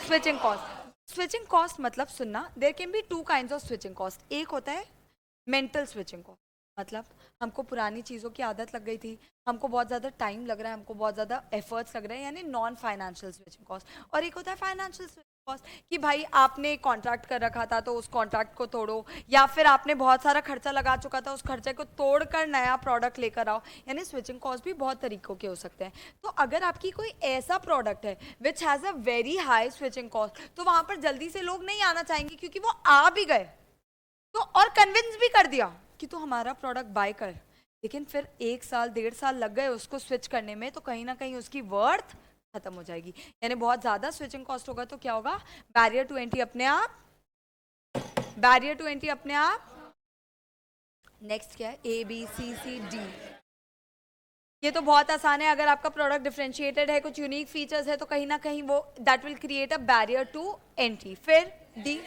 switching cost. Switching cost मतलब सुनना, there can be 2 kinds of switching cost. एक होता है मेंटल स्विचिंग कॉस्ट, मतलब हमको पुरानी चीज़ों की आदत लग गई थी, हमको बहुत ज़्यादा टाइम लग रहा है, हमको बहुत ज़्यादा एफर्ट्स लग रहे हैं, यानी नॉन फाइनेंशियल स्विचिंग कॉस्ट। और एक होता है फाइनेंशियल स्विचिंग कॉस्ट कि भाई आपने कॉन्ट्रैक्ट कर रखा था तो उस कॉन्ट्रैक्ट को तोड़ो, या फिर आपने बहुत सारा खर्चा लगा चुका था उस खर्चे को तोड़कर नया प्रोडक्ट लेकर आओ। यानी स्विचिंग कॉस्ट भी बहुत तरीकों के हो सकते हैं। तो अगर आपकी कोई ऐसा प्रोडक्ट है which has a very high switching cost तो वहाँ पर जल्दी से लोग नहीं आना चाहेंगे, क्योंकि वो आ भी गए तो और कन्विंस भी कर दिया कि तू हमारा प्रोडक्ट बाय कर, लेकिन फिर 1 साल 1.5 साल लग गए उसको स्विच करने में, तो कहीं ना कहीं उसकी वर्थ खत्म हो जाएगी। यानी बहुत ज्यादा स्विचिंग कॉस्ट होगा तो क्या होगा? बैरियर टू एंट्री अपने आप। नेक्स्ट क्या है? A B C C D। ये तो बहुत आसान है। अगर आपका प्रोडक्ट डिफरेंशिएटेड है, कुछ यूनिक फीचर्स है, तो कहीं ना कहीं वो that will create a barrier to entry. फिर D,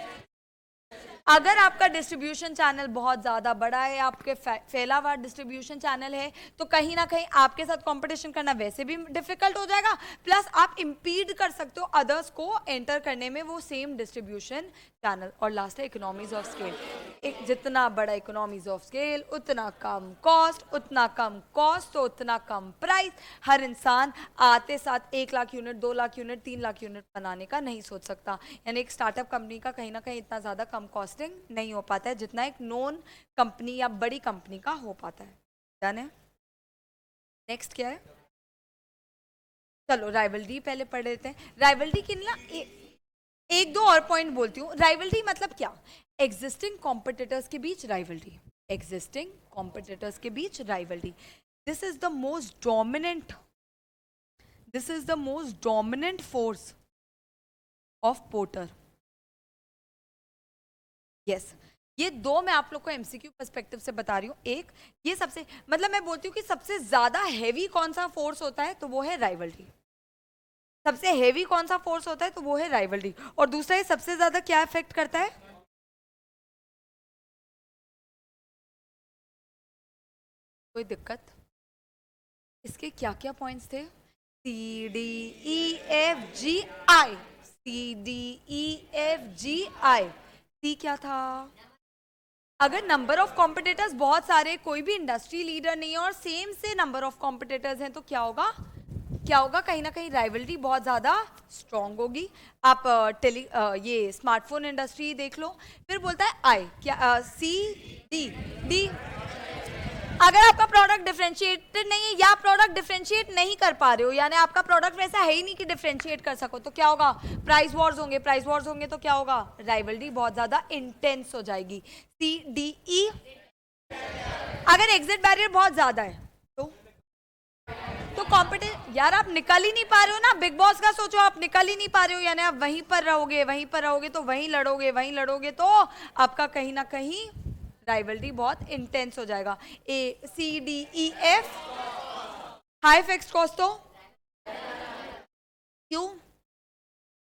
अगर आपका डिस्ट्रीब्यूशन चैनल बहुत ज़्यादा बड़ा है, आपके फैला हुआ डिस्ट्रीब्यूशन चैनल है, तो कहीं ना कहीं आपके साथ कंपटीशन करना वैसे भी डिफिकल्ट हो जाएगा, प्लस आप इम्पीड कर सकते हो अदर्स को एंटर करने में वो सेम डिस्ट्रीब्यूशन चैनल। और लास्ट है इकोनॉमीज ऑफ स्केल। एक जितना बड़ा इकोनॉमीज ऑफ स्केल उतना कम कॉस्ट, उतना कम कॉस्ट तो उतना कम प्राइस। हर इंसान आते साथ 1 lakh unit, 2 lakh unit, 3 lakh unit बनाने का नहीं सोच सकता। यानी एक स्टार्टअप कंपनी का कहीं ना कहीं इतना ज़्यादा कम कॉस्टिंग नहीं हो पाता है जितना एक नॉन कंपनी या बड़ी कंपनी का हो पाता है। डन है। नेक्स्ट क्या है? चलो राइवलरी पहले पढ़ लेते हैं। राइवलरी की ना एक दो और पॉइंट बोलती हूँ। राइवलरी मतलब क्या? एग्जिस्टिंग कॉम्पिटिटर्स के बीच राइवलरी। एग्जिस्टिंग कॉम्पिटिटर्स के बीच rivalry. This is the most dominant force of Porter. Yes, ये दो मैं आप लोग को एमसीक्यू पर्सपेक्टिव से बता रही हूँ। एक ये सबसे मतलब मैं बोलती हूँ कि सबसे ज्यादा हैवी कौन सा फोर्स होता है तो वो है राइवलरी। सबसे हेवी कौन सा फोर्स होता है तो वो है राइवलरी। और दूसरा ये सबसे ज्यादा क्या इफेक्ट करता है? कोई दिक्कत? इसके क्या क्या पॉइंट्स थे? C D E F G I. C D E F G I. C क्या था? अगर नंबर ऑफ कॉम्पिटिटर्स बहुत सारे, कोई भी इंडस्ट्री लीडर नहीं है और सेम से नंबर ऑफ कॉम्पिटिटर्स हैं, तो क्या होगा? क्या होगा? कहीं ना कहीं राइवलरी बहुत ज़्यादा स्ट्रॉन्ग होगी। आप ये स्मार्टफोन इंडस्ट्री देख लो। फिर बोलता है आई क्या? C D D. अगर आपका प्रोडक्ट डिफरेंशिएटेड नहीं है या प्रोडक्ट डिफरेंशिएट नहीं कर पा रहे हो, यानी आपका प्रोडक्ट वैसा है ही नहीं कि डिफरेंशिएट कर सको, तो क्या होगा? प्राइस वॉर्स होंगे। प्राइस वॉर्स होंगे तो क्या होगा? राइवलरी बहुत ज्यादा इंटेंस हो जाएगी। C D E. अगर एग्जिट बैरियर बहुत ज्यादा है तो कॉम्पिटिशन, यार आप निकल ही नहीं पा रहे हो ना। बिग बॉस का सोचो, आप निकल ही नहीं पा रहे हो, यानी आप वहीं पर रहोगे तो वहीं लड़ोगे तो आपका कहीं ना कहीं राइवलरी बहुत इंटेंस हो जाएगा। A C D E F. High fixed cost तो क्यों?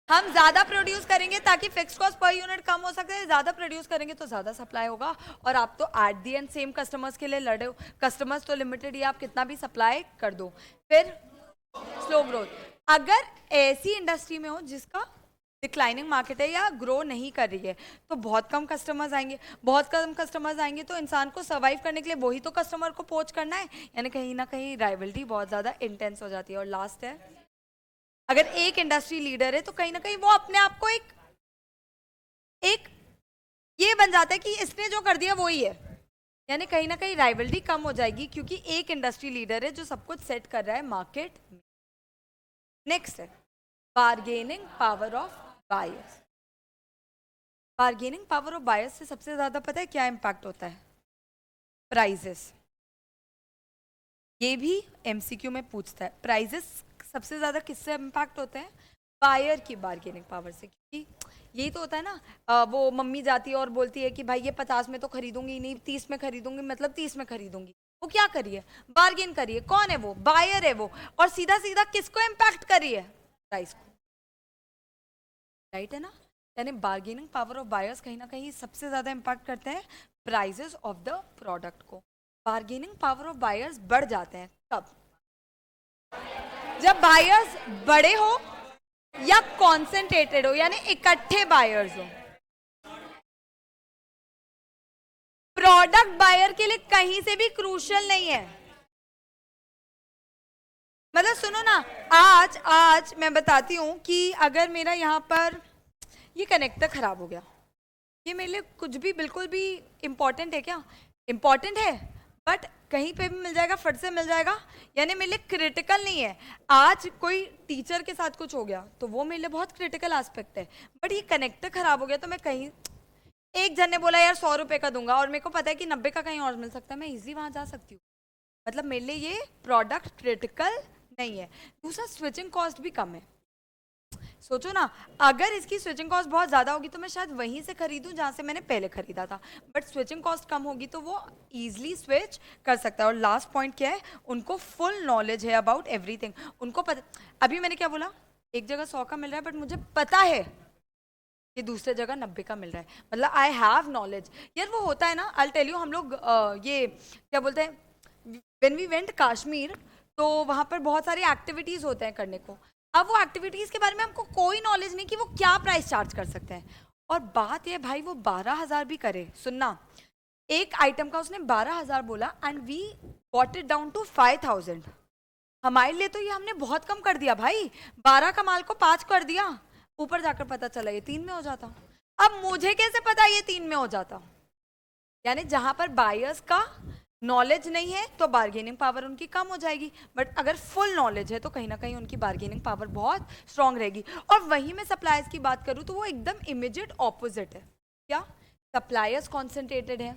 हम ज्यादा प्रोड्यूस करेंगे ताकि फिक्स्ड कॉस्ट पर यूनिट कम हो सके। ज्यादा प्रोड्यूस करेंगे तो ज्यादा सप्लाई होगा। और आप तो at the and same customers के लिए लड़े हो। कस्टमर्स तो लिमिटेड ही, आप कितना भी सप्लाई कर दो। फिर स्लो ग्रोथ। अगर ऐसी इंडस्ट्री में हो जिसका डिक्लाइनिंग मार्केट है या ग्रो नहीं कर रही है, तो बहुत कम कस्टमर्स आएंगे। बहुत कम कस्टमर्स आएंगे तो इंसान को सर्वाइव करने के लिए वही तो कस्टमर को पोच करना है, यानी कहीं ना कहीं राइवलरी बहुत ज़्यादा इंटेंस हो जाती है। और लास्ट है, अगर एक इंडस्ट्री लीडर है तो कहीं ना कहीं वो अपने आप को एक ये बन जाता है कि इसने जो कर दिया वो ही है, यानी कहीं ना कहीं राइवलरी कम हो जाएगी क्योंकि एक इंडस्ट्री लीडर है जो सब कुछ सेट कर रहा है मार्केट में। नेक्स्ट है bargaining power of buyers. Bargaining power of buyers से सबसे ज्यादा पता है क्या इंपैक्ट होता है? प्राइजेस। ये भी एमसीक्यू में पूछता है। प्राइजेस सबसे ज्यादा किससे इंपैक्ट होते हैं? बायर की बार्गेनिंग पावर से। क्योंकि यही तो होता है ना, वो मम्मी जाती है और बोलती है कि भाई ये 50 में तो खरीदूंगी नहीं, 30 में खरीदूंगी, मतलब 30 में खरीदूंगी। वो क्या करिए? बार्गेन करिए। कौन है वो? बायर है वो। और सीधा सीधा किसको इम्पैक्ट करिए? प्राइस को। राइट है ना? यानी बार्गेनिंग पावर ऑफ बायर्स कहीं ना कहीं सबसे ज्यादा इम्पैक्ट करते हैं प्राइजेस ऑफ द प्रोडक्ट को। बार्गेनिंग पावर ऑफ बायर्स बढ़ जाते हैं कब? जब बायर्स बड़े हो या कॉन्सेंट्रेटेड हो, यानी इकट्ठे बायर्स हो। प्रोडक्ट बायर के लिए कहीं से भी क्रूशियल नहीं है। मतलब सुनो ना, आज मैं बताती हूं कि अगर मेरा यहाँ पर ये कनेक्टर खराब हो गया, ये मेरे लिए कुछ भी बिल्कुल भी इंपॉर्टेंट है क्या? इंपॉर्टेंट है, बट कहीं पे भी मिल जाएगा, फट से मिल जाएगा, यानी मेरे लिए क्रिटिकल नहीं है। आज कोई टीचर के साथ कुछ हो गया तो वो मेरे लिए बहुत क्रिटिकल एस्पेक्ट है, बट ये कनेक्टर खराब हो गया तो मैं कहीं, एक जन ने बोला यार 100 रुपए का दूंगा और मेरे को पता है कि 90 का कहीं और मिल सकता है, मैं इजीली वहां जा सकती हूँ। मतलब मेरे लिए ये प्रोडक्ट क्रिटिकल नहीं है। दूसरा, स्विचिंग कॉस्ट भी कम है। सोचो ना, अगर इसकी स्विचिंग कॉस्ट बहुत ज़्यादा होगी तो मैं शायद वहीं से खरीदूं जहाँ से मैंने पहले खरीदा था, बट स्विचिंग कॉस्ट कम होगी तो वो ईजिली स्विच कर सकता है। और लास्ट पॉइंट क्या है? उनको फुल नॉलेज है अबाउट एवरीथिंग। उनको पता, अभी मैंने क्या बोला? एक जगह 100 का मिल रहा है बट मुझे पता है ये दूसरे जगह 90 का मिल रहा है, मतलब आई हैव नॉलेज। यार वो होता है ना, आई टेल यू, हम लोग ये क्या बोलते हैं, व्हेन वी वेंट कश्मीर, तो वहाँ पर बहुत सारी एक्टिविटीज़ होते हैं करने को। अब वो एक्टिविटीज़ के बारे में हमको कोई नॉलेज नहीं कि वो क्या प्राइस चार्ज कर सकते हैं। और बात ये भाई, वो 12,000 भी करे, सुनना, एक आइटम का उसने 12,000 बोला and we got it down to 5,000। हमारे लिए तो ये हमने बहुत कम कर दिया भाई, 12 का माल को 5 कर दिया, ऊपर जाकर पता चला ये 3 में हो जाता। अब मुझे कैसे पता ये 3 में हो जाता? यानी जहां पर बायर्स का नॉलेज नहीं है तो बार्गेनिंग पावर उनकी कम हो जाएगी, बट अगर फुल नॉलेज है तो कहीं ना कहीं उनकी बार्गेनिंग पावर बहुत स्ट्रांग रहेगी। और वहीं मैं सप्लायर्स की बात करूं तो वो एकदम इमीडिएट ऑपोजिट है। क्या? सप्लायर्स कॉन्सेंट्रेटेड है,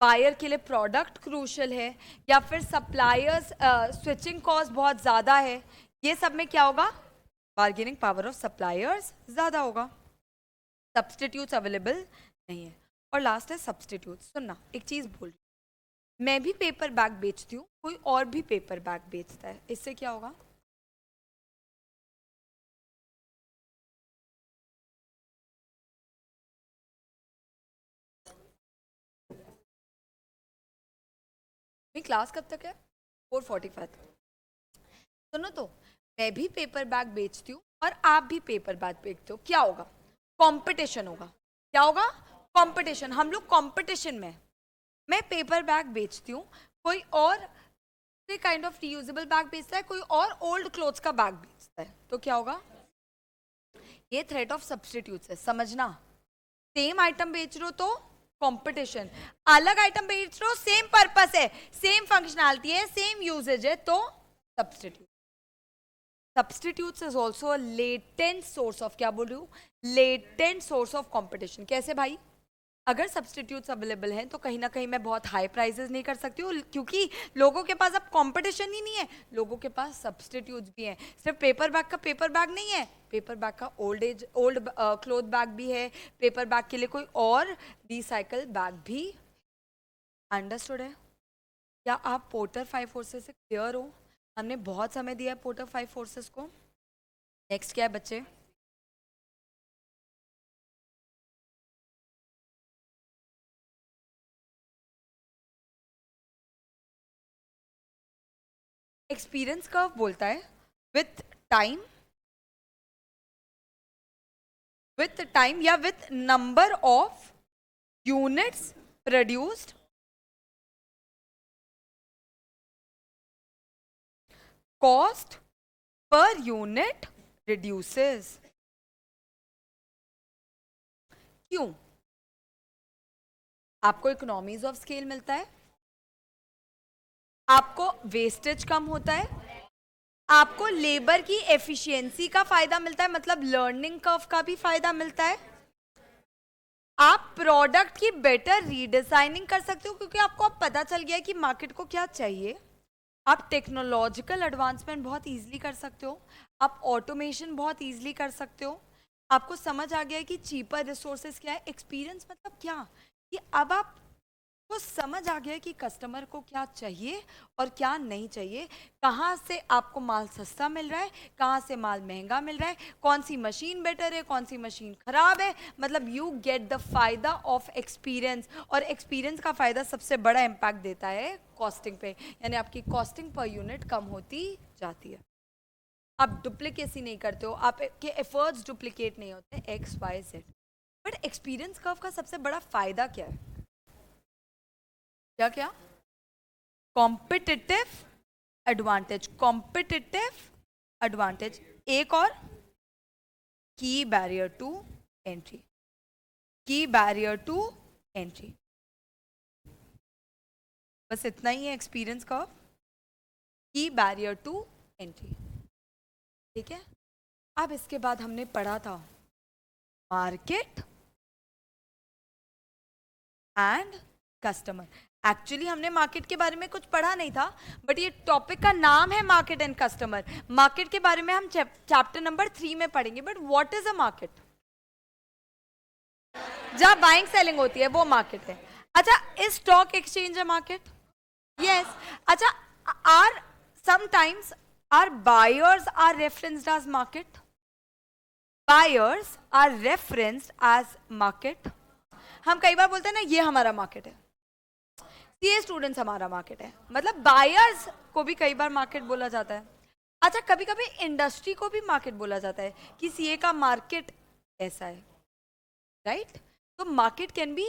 बायर के लिए प्रोडक्ट क्रूशल है, या फिर सप्लायर्स स्विचिंग कॉस्ट बहुत ज़्यादा है, ये सब में क्या होगा? बार्गेनिंग पावर ऑफ सप्लायर्स ज़्यादा होगा। सब्सटीट्यूट्स अवेलेबल नहीं है। और लास्ट है सब्सटीट्यूट। सुनना, एक चीज़ बोल रही हूँ, मैं भी पेपर बैग बेचती हूँ, कोई और भी पेपर बैग बेचता है, इससे क्या होगा? मेरी क्लास कब तक है? 4:45 तक। सुनो तो, मैं भी पेपर बैग बेचती हूँ और आप भी पेपर बैग बेचते हो, क्या होगा? कंपटीशन होगा। क्या होगा? कंपटीशन। हम लोग कंपटीशन में, मैं पेपर बैग बेचती हूँ, कोई और काइंड ऑफ रीयूजेबल बैग बेचता है, कोई और ओल्ड क्लोथ्स का बैग बेचता है, तो क्या होगा? ये थ्रेट ऑफ सब्सटीट्यूट्स है, समझना। सेम आइटम बेच रहे हो तो कंपटीशन, अलग आइटम बेच रहे हो, सेम पर्पस है, सेम फंक्शनैलिटी है, सेम यूजेज है, तो substitute. Substitutes is also a latent source of, क्या बोल रही हूँ, लेटेंट सोर्स ऑफ कंपटीशन। कैसे भाई? अगर सब्सटीट्यूट्स अवेलेबल हैं तो कहीं ना कहीं मैं बहुत हाई प्राइसेस नहीं कर सकती हूँ, क्योंकि लोगों के पास अब कंपटीशन ही नहीं है, लोगों के पास सब्सटीट्यूट्स भी हैं। सिर्फ पेपर बैग का पेपर बैग नहीं है, पेपर बैग का ओल्ड क्लोथ बैग भी है, पेपर बैग के लिए कोई और रिसाइकल बैग भी। अंडरस्टूड है? क्या आप पोर्टर 5 फोर्सेस से क्लियर हो? हमने बहुत समय दिया है पोर्टर 5 फोर्सेस को। नेक्स्ट क्या है बच्चे? एक्सपीरियंस कर्व बोलता है विथ टाइम, with time या with number of units produced, cost per unit reduces। क्यों? आपको इकोनॉमीज ऑफ स्केल मिलता है, आपको वेस्टेज कम होता है, आपको लेबर की एफिशिएंसी का फायदा मिलता है, मतलब लर्निंग कर्व का भी फायदा मिलता है, आप प्रोडक्ट की बेटर रीडिजाइनिंग कर सकते हो क्योंकि आपको अब पता चल गया है कि मार्केट को क्या चाहिए, आप टेक्नोलॉजिकल एडवांसमेंट बहुत इजीली कर सकते हो, आप ऑटोमेशन बहुत इजीली कर सकते हो, आपको समझ आ गया है कि चीपर रिसोर्सेज क्या है। एक्सपीरियंस मतलब क्या, कि अब आपको समझ आ गया है कि कस्टमर को क्या चाहिए और क्या नहीं चाहिए, कहाँ से आपको माल सस्ता मिल रहा है, कहाँ से माल महंगा मिल रहा है, कौन सी मशीन बेटर है, कौन सी मशीन खराब है, मतलब यू गेट द फायदा ऑफ एक्सपीरियंस। और एक्सपीरियंस का फायदा सबसे बड़ा इम्पैक्ट देता है कॉस्टिंग पे, यानी आपकी कॉस्टिंग पर यूनिट कम होती जाती है। आप डुप्लीकेसी नहीं करते हो, आपके एफर्ट्स डुप्लीकेट नहीं होते, X Y Z. But experience curve का सबसे बड़ा फायदा क्या है? क्या क्या? कॉम्पिटिटिव एडवांटेज, कॉम्पिटिटिव एडवांटेज, एक और की बैरियर टू एंट्री, की बैरियर टू एंट्री, बस इतना ही है एक्सपीरियंस कर्व, की बैरियर टू एंट्री। ठीक है, अब इसके बाद हमने पढ़ा था मार्केट एंड कस्टमर। एक्चुअली हमने मार्केट के बारे में कुछ पढ़ा नहीं था, बट ये टॉपिक का नाम है मार्केट एंड कस्टमर। मार्केट के बारे में हम चैप्टर नंबर 3 में पढ़ेंगे, but what is a market? जहां बाइंग सेलिंग होती है वो मार्केट है। अच्छा, इस स्टॉक एक्सचेंज है मार्केट? यस। अच्छा, are sometimes are buyers are referenced as market? Buyers are referenced as market. हम कई बार बोलते हैं ना ये हमारा मार्केट है, सीए स्टूडेंट्स हमारा मार्केट है, मतलब बायर्स को भी कई बार मार्केट बोला जाता है। अच्छा, कभी कभी इंडस्ट्री को भी मार्केट बोला जाता है कि सीए का मार्केट ऐसा है, राइट? तो market can be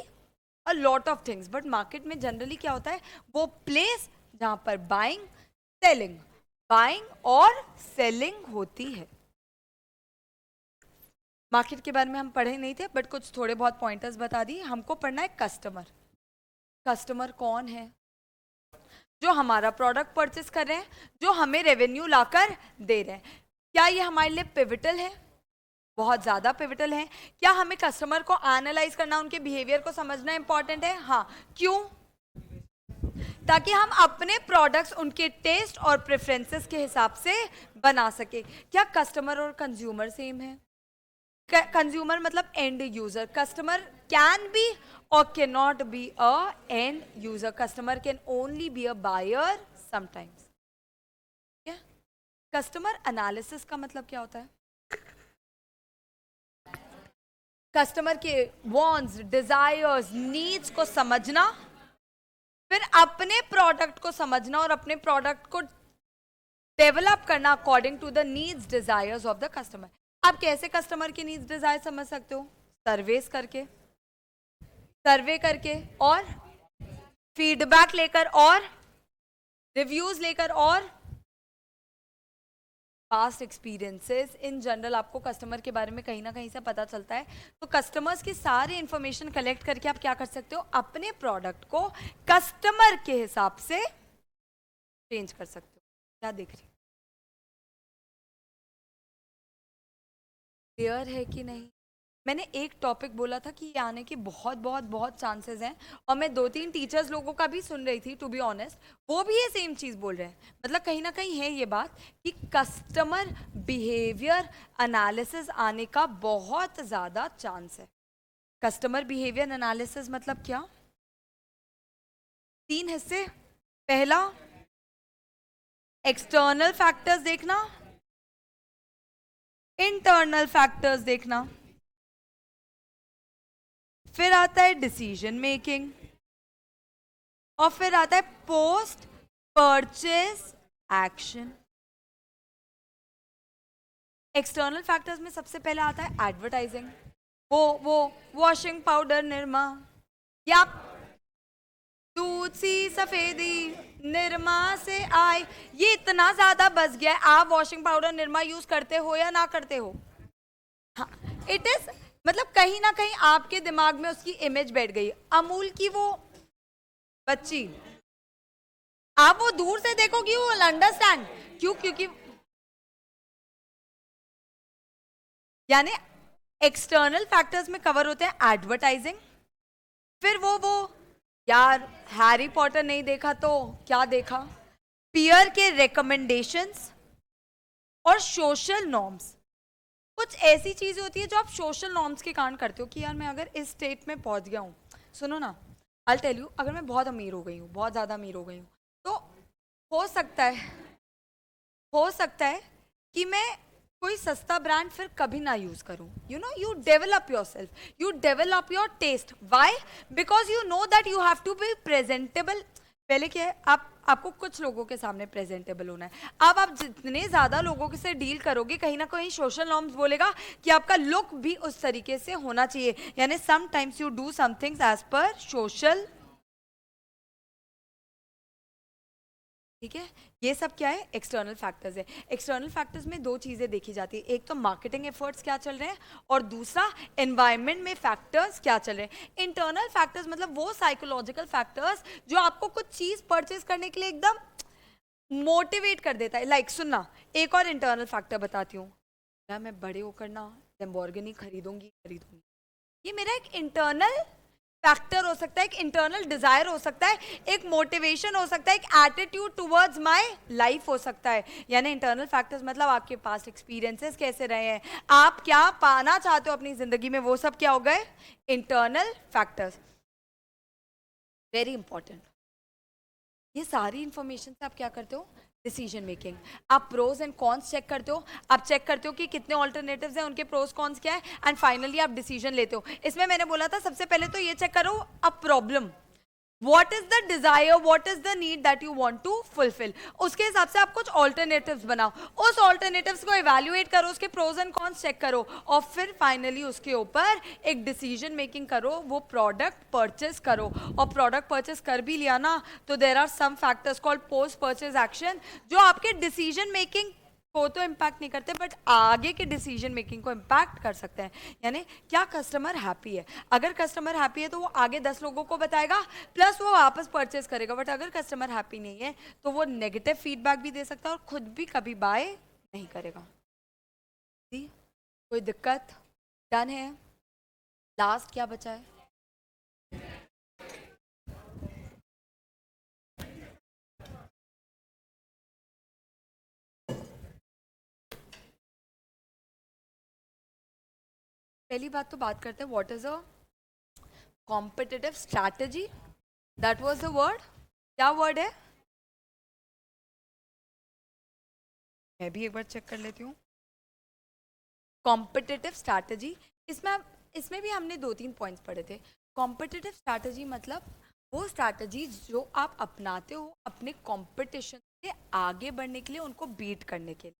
a lot of things, but market में जनरली क्या होता है, वो प्लेस जहां पर बाइंग और सेलिंग होती है। मार्केट के बारे में हम पढ़े नहीं थे, बट कुछ थोड़े बहुत पॉइंटर्स बता दिए। हमको पढ़ना है कस्टमर। कस्टमर कौन है? जो हमारा प्रोडक्ट परचेस कर रहे हैं, जो हमें रेवेन्यू लाकर दे रहे हैं। क्या ये हमारे लिए पिविटल है? बहुत ज्यादा पिविटल है। क्या हमें कस्टमर को एनालाइज करना, उनके बिहेवियर को समझना इंपॉर्टेंट है? हाँ। क्यों? ताकि हम अपने प्रोडक्ट्स उनके टेस्ट और प्रेफरेंसेस के हिसाब से बना सके। क्या कस्टमर और कंज्यूमर सेम है? कंज्यूमर मतलब and user, customer can be or cannot be a end user. Customer can only be a buyer sometimes. क्या? Customer analysis का मतलब क्या होता है? कस्टमर के wants, desires, needs को समझना, फिर अपने प्रोडक्ट को समझना और अपने प्रोडक्ट को डेवलप करना according to the needs desires of the customer. आप कैसे कस्टमर के नीड्स डिजायर समझ सकते हो? सर्वे करके और फीडबैक लेकर और रिव्यूज लेकर और पास्ट एक्सपीरियंसेस। इन जनरल आपको कस्टमर के बारे में कहीं ना कहीं से पता चलता है। तो कस्टमर्स की सारी इंफॉर्मेशन कलेक्ट करके आप क्या कर सकते हो? अपने प्रोडक्ट को कस्टमर के हिसाब से चेंज कर सकते हो। क्या देख रही? क्लियर है कि नहीं? मैंने एक टॉपिक बोला था कि ये आने के बहुत बहुत बहुत चांसेस हैं, और मैं 2-3 टीचर्स लोगों का भी सुन रही थी, टू बी ऑनेस्ट, वो भी ये सेम चीज़ बोल रहे हैं। मतलब कहीं ना कहीं है ये बात कि कस्टमर बिहेवियर एनालिसिस आने का बहुत ज़्यादा चांस है। कस्टमर बिहेवियर एनालिसिस मतलब क्या? 3 हिस्से। पहला, एक्सटर्नल फैक्टर्स देखना, इंटरनल फैक्टर्स देखना, फिर आता है डिसीजन मेकिंग, और फिर आता है post purchase action. External factors में सबसे पहले आता है एडवर्टाइजिंग। वो वॉशिंग पाउडर निरमा, या दूध सी सफेदी निरमा से आए, ये इतना ज्यादा बस गया है। आप वॉशिंग पाउडर निरमा यूज करते हो या ना करते हो? हाँ, इट इज, मतलब कहीं ना कहीं आपके दिमाग में उसकी इमेज बैठ गई। अमूल की वो बच्ची, आप वो दूर से देखोगी, वो अंडरस्टैंड क्यों? क्योंकि यानी एक्सटर्नल फैक्टर्स में कवर होते हैं एडवर्टाइजिंग, फिर वो यार हैरी पॉटर नहीं देखा तो क्या देखा, पीयर के रिकमेंडेशंस और सोशल नॉर्म्स। कुछ ऐसी चीजें होती है जो आप सोशल नॉर्म्स के कारण करते हो कि यार मैं अगर इस स्टेट में पहुंच गया हूँ, सुनो ना, आई टेल यू, अगर मैं बहुत अमीर हो गई हूँ, बहुत ज़्यादा अमीर हो गई हूँ, तो हो सकता है कि मैं कोई सस्ता ब्रांड फिर कभी ना यूज करूं। You know, you develop yourself, you develop your taste. Why? Because you know that you have to be presentable. पहले क्या है, आपको कुछ लोगों के सामने प्रेजेंटेबल होना है। अब आप जितने ज्यादा लोगों के से डील करोगे, कहीं ना कहीं सोशल नॉर्म्स बोलेगा कि आपका लुक भी उस तरीके से होना चाहिए। यानी sometimes you do somethings as per social. ठीक है, ये सब क्या है? एक्सटर्नल फैक्टर्स है। एक्सटर्नल फैक्टर्स में 2 चीजें देखी जाती है, एक तो मार्केटिंग एफर्ट्स क्या चल रहे हैं, और दूसरा एनवायरनमेंट में फैक्टर्स क्या चल रहे हैं। इंटरनल फैक्टर्स मतलब वो साइकोलॉजिकल फैक्टर्स जो आपको कुछ चीज परचेज करने के लिए एकदम मोटिवेट कर देता है। लाइक सुनना, एक और इंटरनल फैक्टर बताती हूँ, क्या मैं बड़े होकर ना लैम्बोर्गिनी खरीदूंगी। ये मेरा एक इंटरनल फैक्टर हो सकता है, एक इंटरनल डिजायर हो सकता है, एक मोटिवेशन हो सकता है, एक एटीट्यूड टुवर्ड्स माय लाइफ हो सकता है। यानी इंटरनल फैक्टर्स मतलब आपके पास एक्सपीरियंसेस कैसे रहे हैं, आप क्या पाना चाहते हो अपनी जिंदगी में, वो सब क्या हो गए? Internal factors. Very important. ये सारी इंफॉर्मेशन से आप क्या करते हो? Decision making. आप प्रोज एंड कॉन्स चेक करते हो, आप चेक करते हो कि कितने ऑल्टरनेटिव्स हैं, उनके प्रोज कॉन्स क्या है, एंड फाइनली आप डिसीजन लेते हो। इसमें मैंने बोला था सबसे पहले तो ये चेक करो a problem, what is the desire, what is the need that you want to fulfil, उसके हिसाब से आप कुछ ऑल्टरनेटिव्स बनाओ, उस ऑल्टरनेटिव्स को इवेल्युएट करो, उसके प्रोज एंड कॉन्स चेक करो, और फिर फाइनली उसके ऊपर एक डिसीजन मेकिंग करो, वो प्रोडक्ट परचेस करो। और प्रोडक्ट परचेस कर भी लिया ना, तो there are some factors called post purchase action, जो आपके डिसीजन मेकिंग को तो इम्पैक्ट नहीं करते बट आगे के डिसीजन मेकिंग को इम्पैक्ट कर सकते हैं। यानी क्या कस्टमर हैप्पी है, अगर कस्टमर हैप्पी है तो वो आगे 10 लोगों को बताएगा, प्लस वो वापस परचेज करेगा। बट अगर कस्टमर हैप्पी नहीं है तो वो नेगेटिव फीडबैक भी दे सकता है और खुद भी कभी बाय नहीं करेगा। जी, कोई दिक्कत? डन है? लास्ट क्या बचा है? पहली बात तो बात करते हैं what is a competitive strategy. That was the word. क्या वर्ड है? मैं भी एक बार चेक कर लेती हूँ। कॉम्पिटिटिव स्ट्रैटेजी, इसमें भी हमने 2-3 पॉइंट्स पढ़े थे। कॉम्पिटिटिव स्ट्रैटेजी मतलब वो स्ट्रैटेजी जो आप अपनाते हो अपने कंपटीशन से आगे बढ़ने के लिए, उनको बीट करने के लिए।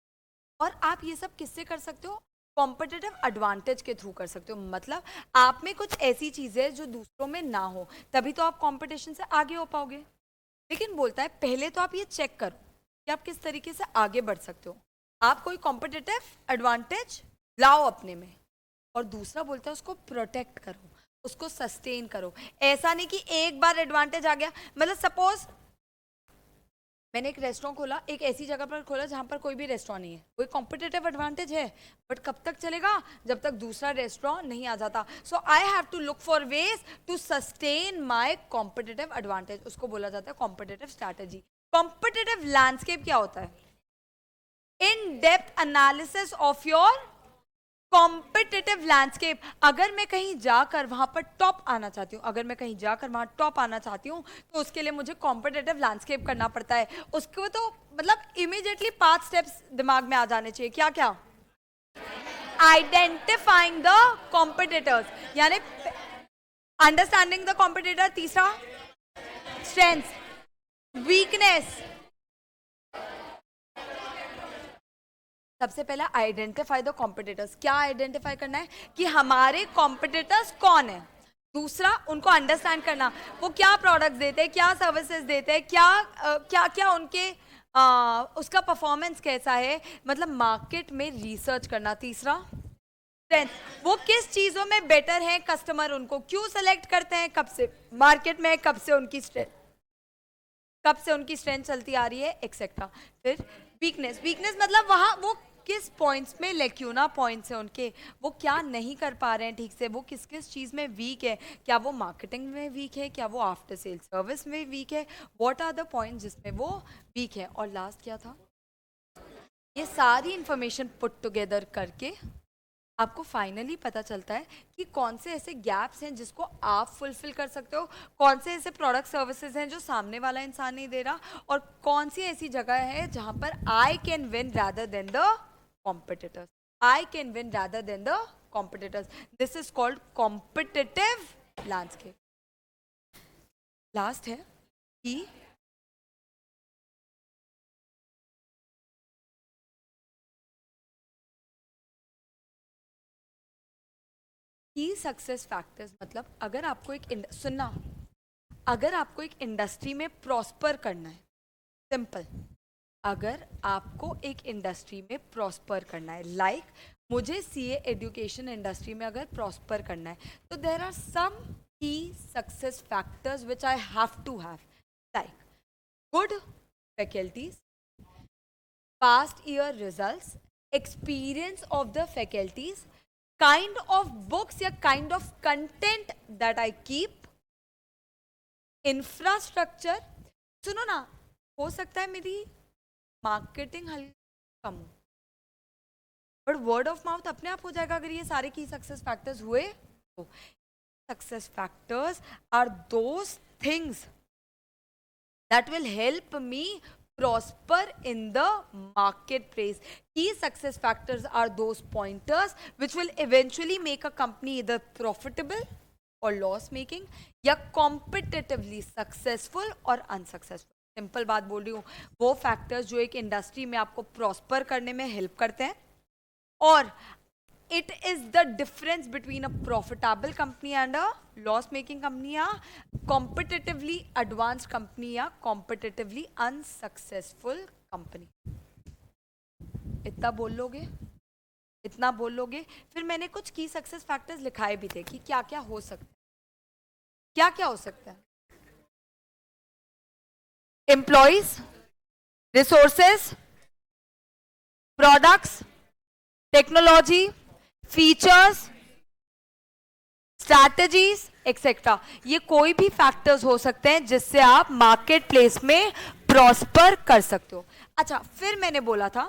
और आप ये सब किससे कर सकते हो? कॉम्पिटिटिव एडवांटेज के थ्रू कर सकते हो। मतलब आप में कुछ ऐसी चीजें जो दूसरों में ना हो, तभी तो आप कंपटीशन से आगे हो पाओगे। लेकिन बोलता है पहले तो आप ये चेक करो कि आप किस तरीके से आगे बढ़ सकते हो, आप कोई कॉम्पिटिटिव एडवांटेज लाओ अपने में। और दूसरा बोलता है उसको प्रोटेक्ट करो, उसको सस्टेन करो। ऐसा नहीं कि एक बार एडवांटेज आ गया, मतलब सपोज मैंने एक रेस्टोरेंट खोला, एक ऐसी जगह पर खोला जहां पर कोई भी रेस्टोरेंट नहीं है, कोई कॉम्पिटिटिव एडवांटेज है, बट कब तक चलेगा? जब तक दूसरा रेस्टोरेंट नहीं आ जाता। So I have to look for ways to sustain my competitive advantage, उसको बोला जाता है कॉम्पिटिटिव स्ट्रैटेजी। कॉम्पिटिटिव लैंडस्केप क्या होता है? In depth analysis of your competitive landscape. अगर मैं कहीं जाकर वहां पर टॉप आना चाहती हूँ, अगर मैं कहीं जाकर वहां टॉप आना चाहती हूँ, तो उसके लिए मुझे कॉम्पिटिटिव लैंडस्केप करना पड़ता है। उसको तो मतलब इमीडिएटली 5 स्टेप्स दिमाग में आ जाने चाहिए। क्या क्या? आइडेंटिफाइंग द कॉम्पिटिटर्स, यानी अंडरस्टैंडिंग द कॉम्पिटिटर। तीसरा स्ट्रेंथ, वीकनेस। सबसे पहला आइडेंटिफाई द कॉम्पिटिटर्स। क्या आइडेंटिफाई करना है? कि हमारे कॉम्पिटिटर्स कौन है। दूसरा उनको अंडरस्टैंड करना, वो क्या प्रोडक्ट्स देते हैं, क्या सर्विसेज देते हैं, क्या क्या उनके उसका परफॉर्मेंस कैसा है, मतलब मार्केट में रिसर्च करना। तीसरा स्ट्रेंथ, वो किस चीजों में बेटर है, कस्टमर उनको क्यों सेलेक्ट करते हैं, कब से मार्केट में, कब से उनकी स्ट्रेंथ चलती आ रही है, एक्सेट्रा। फिर वीकनेस, वीकनेस मतलब वहां वो किस पॉइंट्स में लेक्यूना पॉइंट्स है उनके, वो क्या नहीं कर पा रहे हैं ठीक से, वो किस किस चीज़ में वीक है, क्या वो मार्केटिंग में वीक है, क्या वो आफ्टर सेल सर्विस में वीक है, व्हाट आर द पॉइंट्स जिसमें वो वीक है। और लास्ट क्या था? ये सारी इंफॉर्मेशन पुट टुगेदर करके आपको फाइनली पता चलता है कि कौन से ऐसे गैप्स हैं जिसको आप फुलफिल कर सकते हो, कौन से ऐसे प्रोडक्ट सर्विसेज हैं जो सामने वाला इंसान नहीं दे रहा, और कौन सी ऐसी जगह है जहां पर I can win rather than the competitors. I can win rather than the competitors. This is called competitive landscape. Last है कि की सक्सेस फैक्टर्स, मतलब अगर आपको सुनना, अगर आपको एक इंडस्ट्री में प्रॉस्पर करना है, सिंपल, अगर आपको एक इंडस्ट्री में प्रॉस्पर करना है, लाइक मुझे सीए एजुकेशन इंडस्ट्री में अगर प्रॉस्पर करना है, तो there are some key success factors which I have to have, like good faculties, past year results, experience of the faculties, kind of books या kind of content that I keep, infrastructure। सुनो ना, हो सकता है मेरी marketing हल्की कम हो, but word of mouth अपने आप हो जाएगा अगर ये सारे की सक्सेस फैक्टर्स हुए तो। Success factors are those things that will help me prosper in the marketplace. Key success factors are those pointers which will eventually make a company either profitable or loss making या competitively successful और unsuccessful. Simple बात बोल रही हूँ, वो factors जो एक industry में आपको प्रॉस्पर करने में हेल्प करते हैं, और it is the difference between a profitable company and a loss making company या competitively advanced company या competitively unsuccessful company. इतना बोल लोगे, इतना बोल लोगे? फिर मैंने कुछ की सक्सेस फैक्टर्स लिखाए भी थे कि क्या क्या हो सकता है, क्या क्या हो सकता है. Employees, resources, products, technology, features, strategies etcetera. ये कोई भी फैक्टर्स हो सकते हैं जिससे आप मार्केट प्लेस में प्रॉस्पर कर सकते हो. अच्छा, फिर मैंने बोला था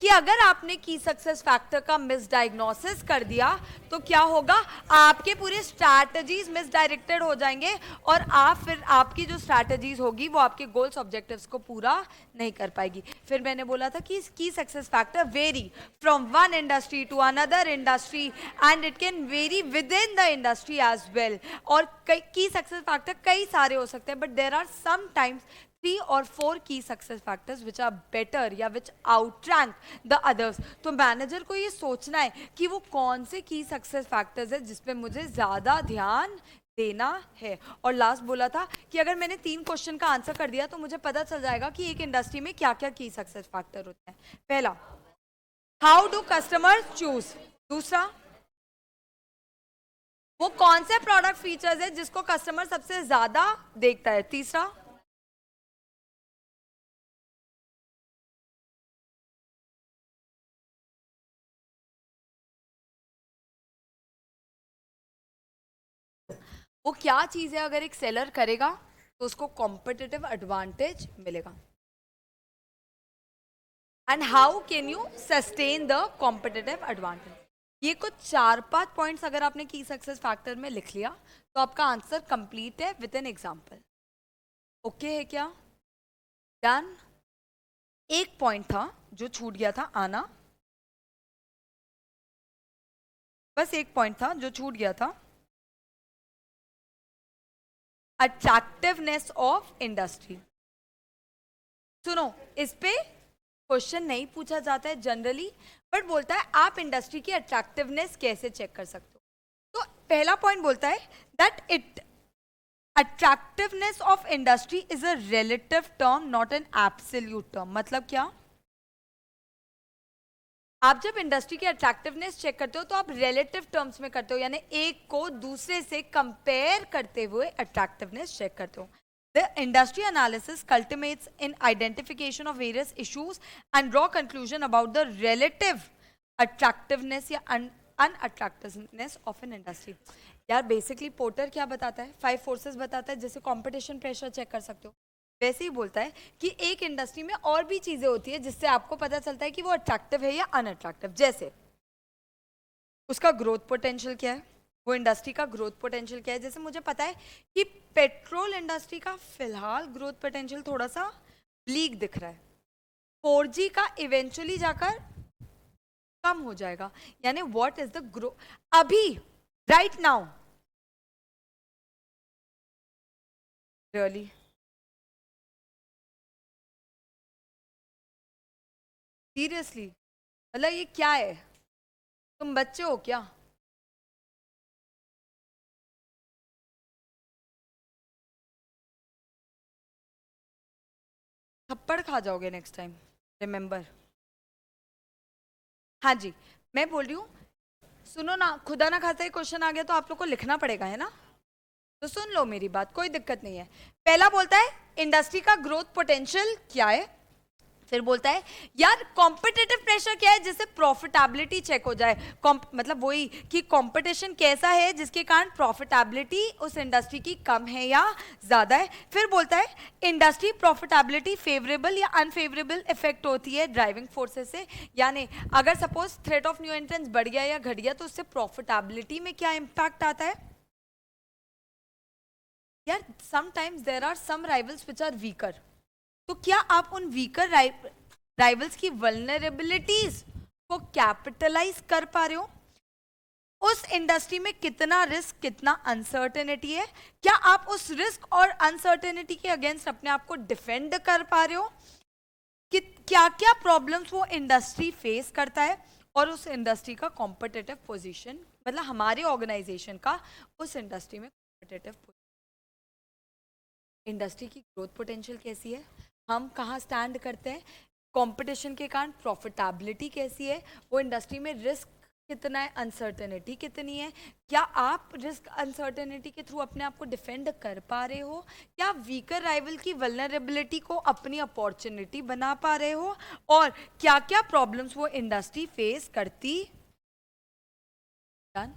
कि अगर आपने की सक्सेस फैक्टर का मिसडायग्नोसिस कर दिया तो क्या होगा, आपके पूरे स्ट्रैटेजीज मिसडायरेक्टेड हो जाएंगे और आप फिर आपकी जो स्ट्रैटेजीज होगी वो आपके गोल्स ऑब्जेक्टिव्स को पूरा नहीं कर पाएगी. फिर मैंने बोला था कि key success factor vary from one industry to another industry and it can vary within the industry as well. और की सक्सेस फैक्टर कई सारे हो सकते हैं, but there are sometimes 3 or 4 key success factors which are better या which outrank the others. तो manager को ये सोचना है कि वो कौन से की सक्सेस फैक्टर्स है जिसपे मुझे ज्यादा ध्यान देना है. और लास्ट बोला था कि अगर मैंने 3 क्वेश्चन का आंसर कर दिया तो मुझे पता चल जाएगा कि एक इंडस्ट्री में क्या क्या की सक्सेस फैक्टर होते हैं. पहला, हाउ डू कस्टमर्स चूज. दूसरा, वो कौन से प्रोडक्ट फीचर्स है जिसको कस्टमर सबसे ज्यादा देखता है. तीसरा, वो क्या चीज है अगर एक सेलर करेगा तो उसको कॉम्पिटिटिव एडवांटेज मिलेगा. And how can you sustain the competitive advantage. ये कुछ 4-5 पॉइंट्स अगर आपने की सक्सेस फैक्टर में लिख लिया तो आपका आंसर कंप्लीट है विद एन एग्जांपल. ओके है क्या? डन. एक पॉइंट था जो छूट गया था आना, बस एक पॉइंट था जो छूट गया था, अट्रैक्टिवनेस ऑफ इंडस्ट्री. सुनो, इस पे क्वेश्चन नहीं पूछा जाता है जनरली, बट बोलता है आप इंडस्ट्री की अट्रैक्टिवनेस कैसे चेक कर सकते हो. तो पहला पॉइंट बोलता है that it attractiveness of industry is a relative term not an absolute term. मतलब क्या? आप जब इंडस्ट्री की अट्रैक्टिवनेस चेक करते हो तो आप रिलेटिव टर्म्स में करते हो, यानी एक को दूसरे से कंपेयर करते हुए अट्रैक्टिवनेस चेक करते हो. The industry analysis culminates in identification of various issues and draw conclusion about the relative attractiveness या unattractiveness of an industry. यार बेसिकली पोर्टर क्या बताता है? 5 फोर्सेस बताता है. जैसे कंपटीशन प्रेशर चेक कर सकते हो, वैसे ही बोलता है कि एक इंडस्ट्री में और भी चीजें होती है जिससे आपको पता चलता है कि वो अट्रैक्टिव है या अनअट्रैक्टिव. जैसे उसका ग्रोथ पोटेंशियल क्या है, वो इंडस्ट्री का ग्रोथ पोटेंशियल क्या है. जैसे मुझे पता है कि पेट्रोल इंडस्ट्री का फिलहाल ग्रोथ पोटेंशियल थोड़ा सा ब्लीक दिख रहा है, 4G का इवेंचुअली जाकर कम हो जाएगा. यानी व्हाट इज द ग्रोथ अभी राइट नाउ. रियली सीरियसली, मतलब ये क्या है? तुम बच्चे हो क्या? थप्पड़ खा जाओगे नेक्स्ट टाइम, रिमेंबर. हाँ जी, मैं बोल रही हूँ, सुनो ना, खुदा ना खासा ही क्वेश्चन आ गया तो आप लोग को लिखना पड़ेगा, है ना? तो सुन लो मेरी बात, कोई दिक्कत नहीं है. पहला बोलता है इंडस्ट्री का ग्रोथ पोटेंशियल क्या है. फिर बोलता है यार कॉम्पिटिटिव प्रेशर क्या है जिससे प्रॉफिटेबिलिटी चेक हो जाए. मतलब वही कि कंपटीशन कैसा है जिसके कारण प्रॉफिटेबिलिटी उस इंडस्ट्री की कम है या ज्यादा है. फिर बोलता है इंडस्ट्री प्रॉफिटेबिलिटी फेवरेबल या अनफेवरेबल इफेक्ट होती है ड्राइविंग फोर्सेस से. यानी अगर suppose threat of new entrance बढ़ गया या घट गया तो उससे प्रॉफिटेबिलिटी में क्या इंपैक्ट आता है. यार sometimes there are some rivals which are weaker. तो क्या आप उन वीकर राइवल्स की वल्नरेबिलिटीज को कैपिटलाइज कर पा रहे हो? उस इंडस्ट्री में कितना रिस्क, कितना अनसर्टेनिटी है, क्या आप उस रिस्क और अनसर्टेनिटी के अगेंस्ट अपने आप को डिफेंड कर पा रहे हो? कि क्या क्या प्रॉब्लम्स वो इंडस्ट्री फेस करता है और उस इंडस्ट्री का कॉम्पिटिटिव पोजीशन, मतलब हमारे ऑर्गेनाइजेशन का उस इंडस्ट्री में कॉम्पिटिटिव, इंडस्ट्री की ग्रोथ पोटेंशियल कैसी है, हम कहाँ स्टैंड करते हैं, कंपटीशन के कारण प्रॉफिटेबिलिटी कैसी है, वो इंडस्ट्री में रिस्क कितना है, अनसर्टेनिटी कितनी है, क्या आप रिस्क अनसर्टेनिटी के थ्रू अपने आप को डिफेंड कर पा रहे हो, क्या वीकर राइवल की वल्नरेबिलिटी को अपनी अपॉर्चुनिटी बना पा रहे हो, और क्या क्या प्रॉब्लम्स वो इंडस्ट्री फेस करती। डन।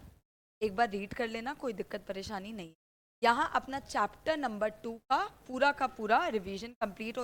एक बार रीड कर लेना, कोई दिक्कत परेशानी नहीं। यहाँ अपना चैप्टर नंबर 2 का पूरा रिवीजन कंप्लीट हो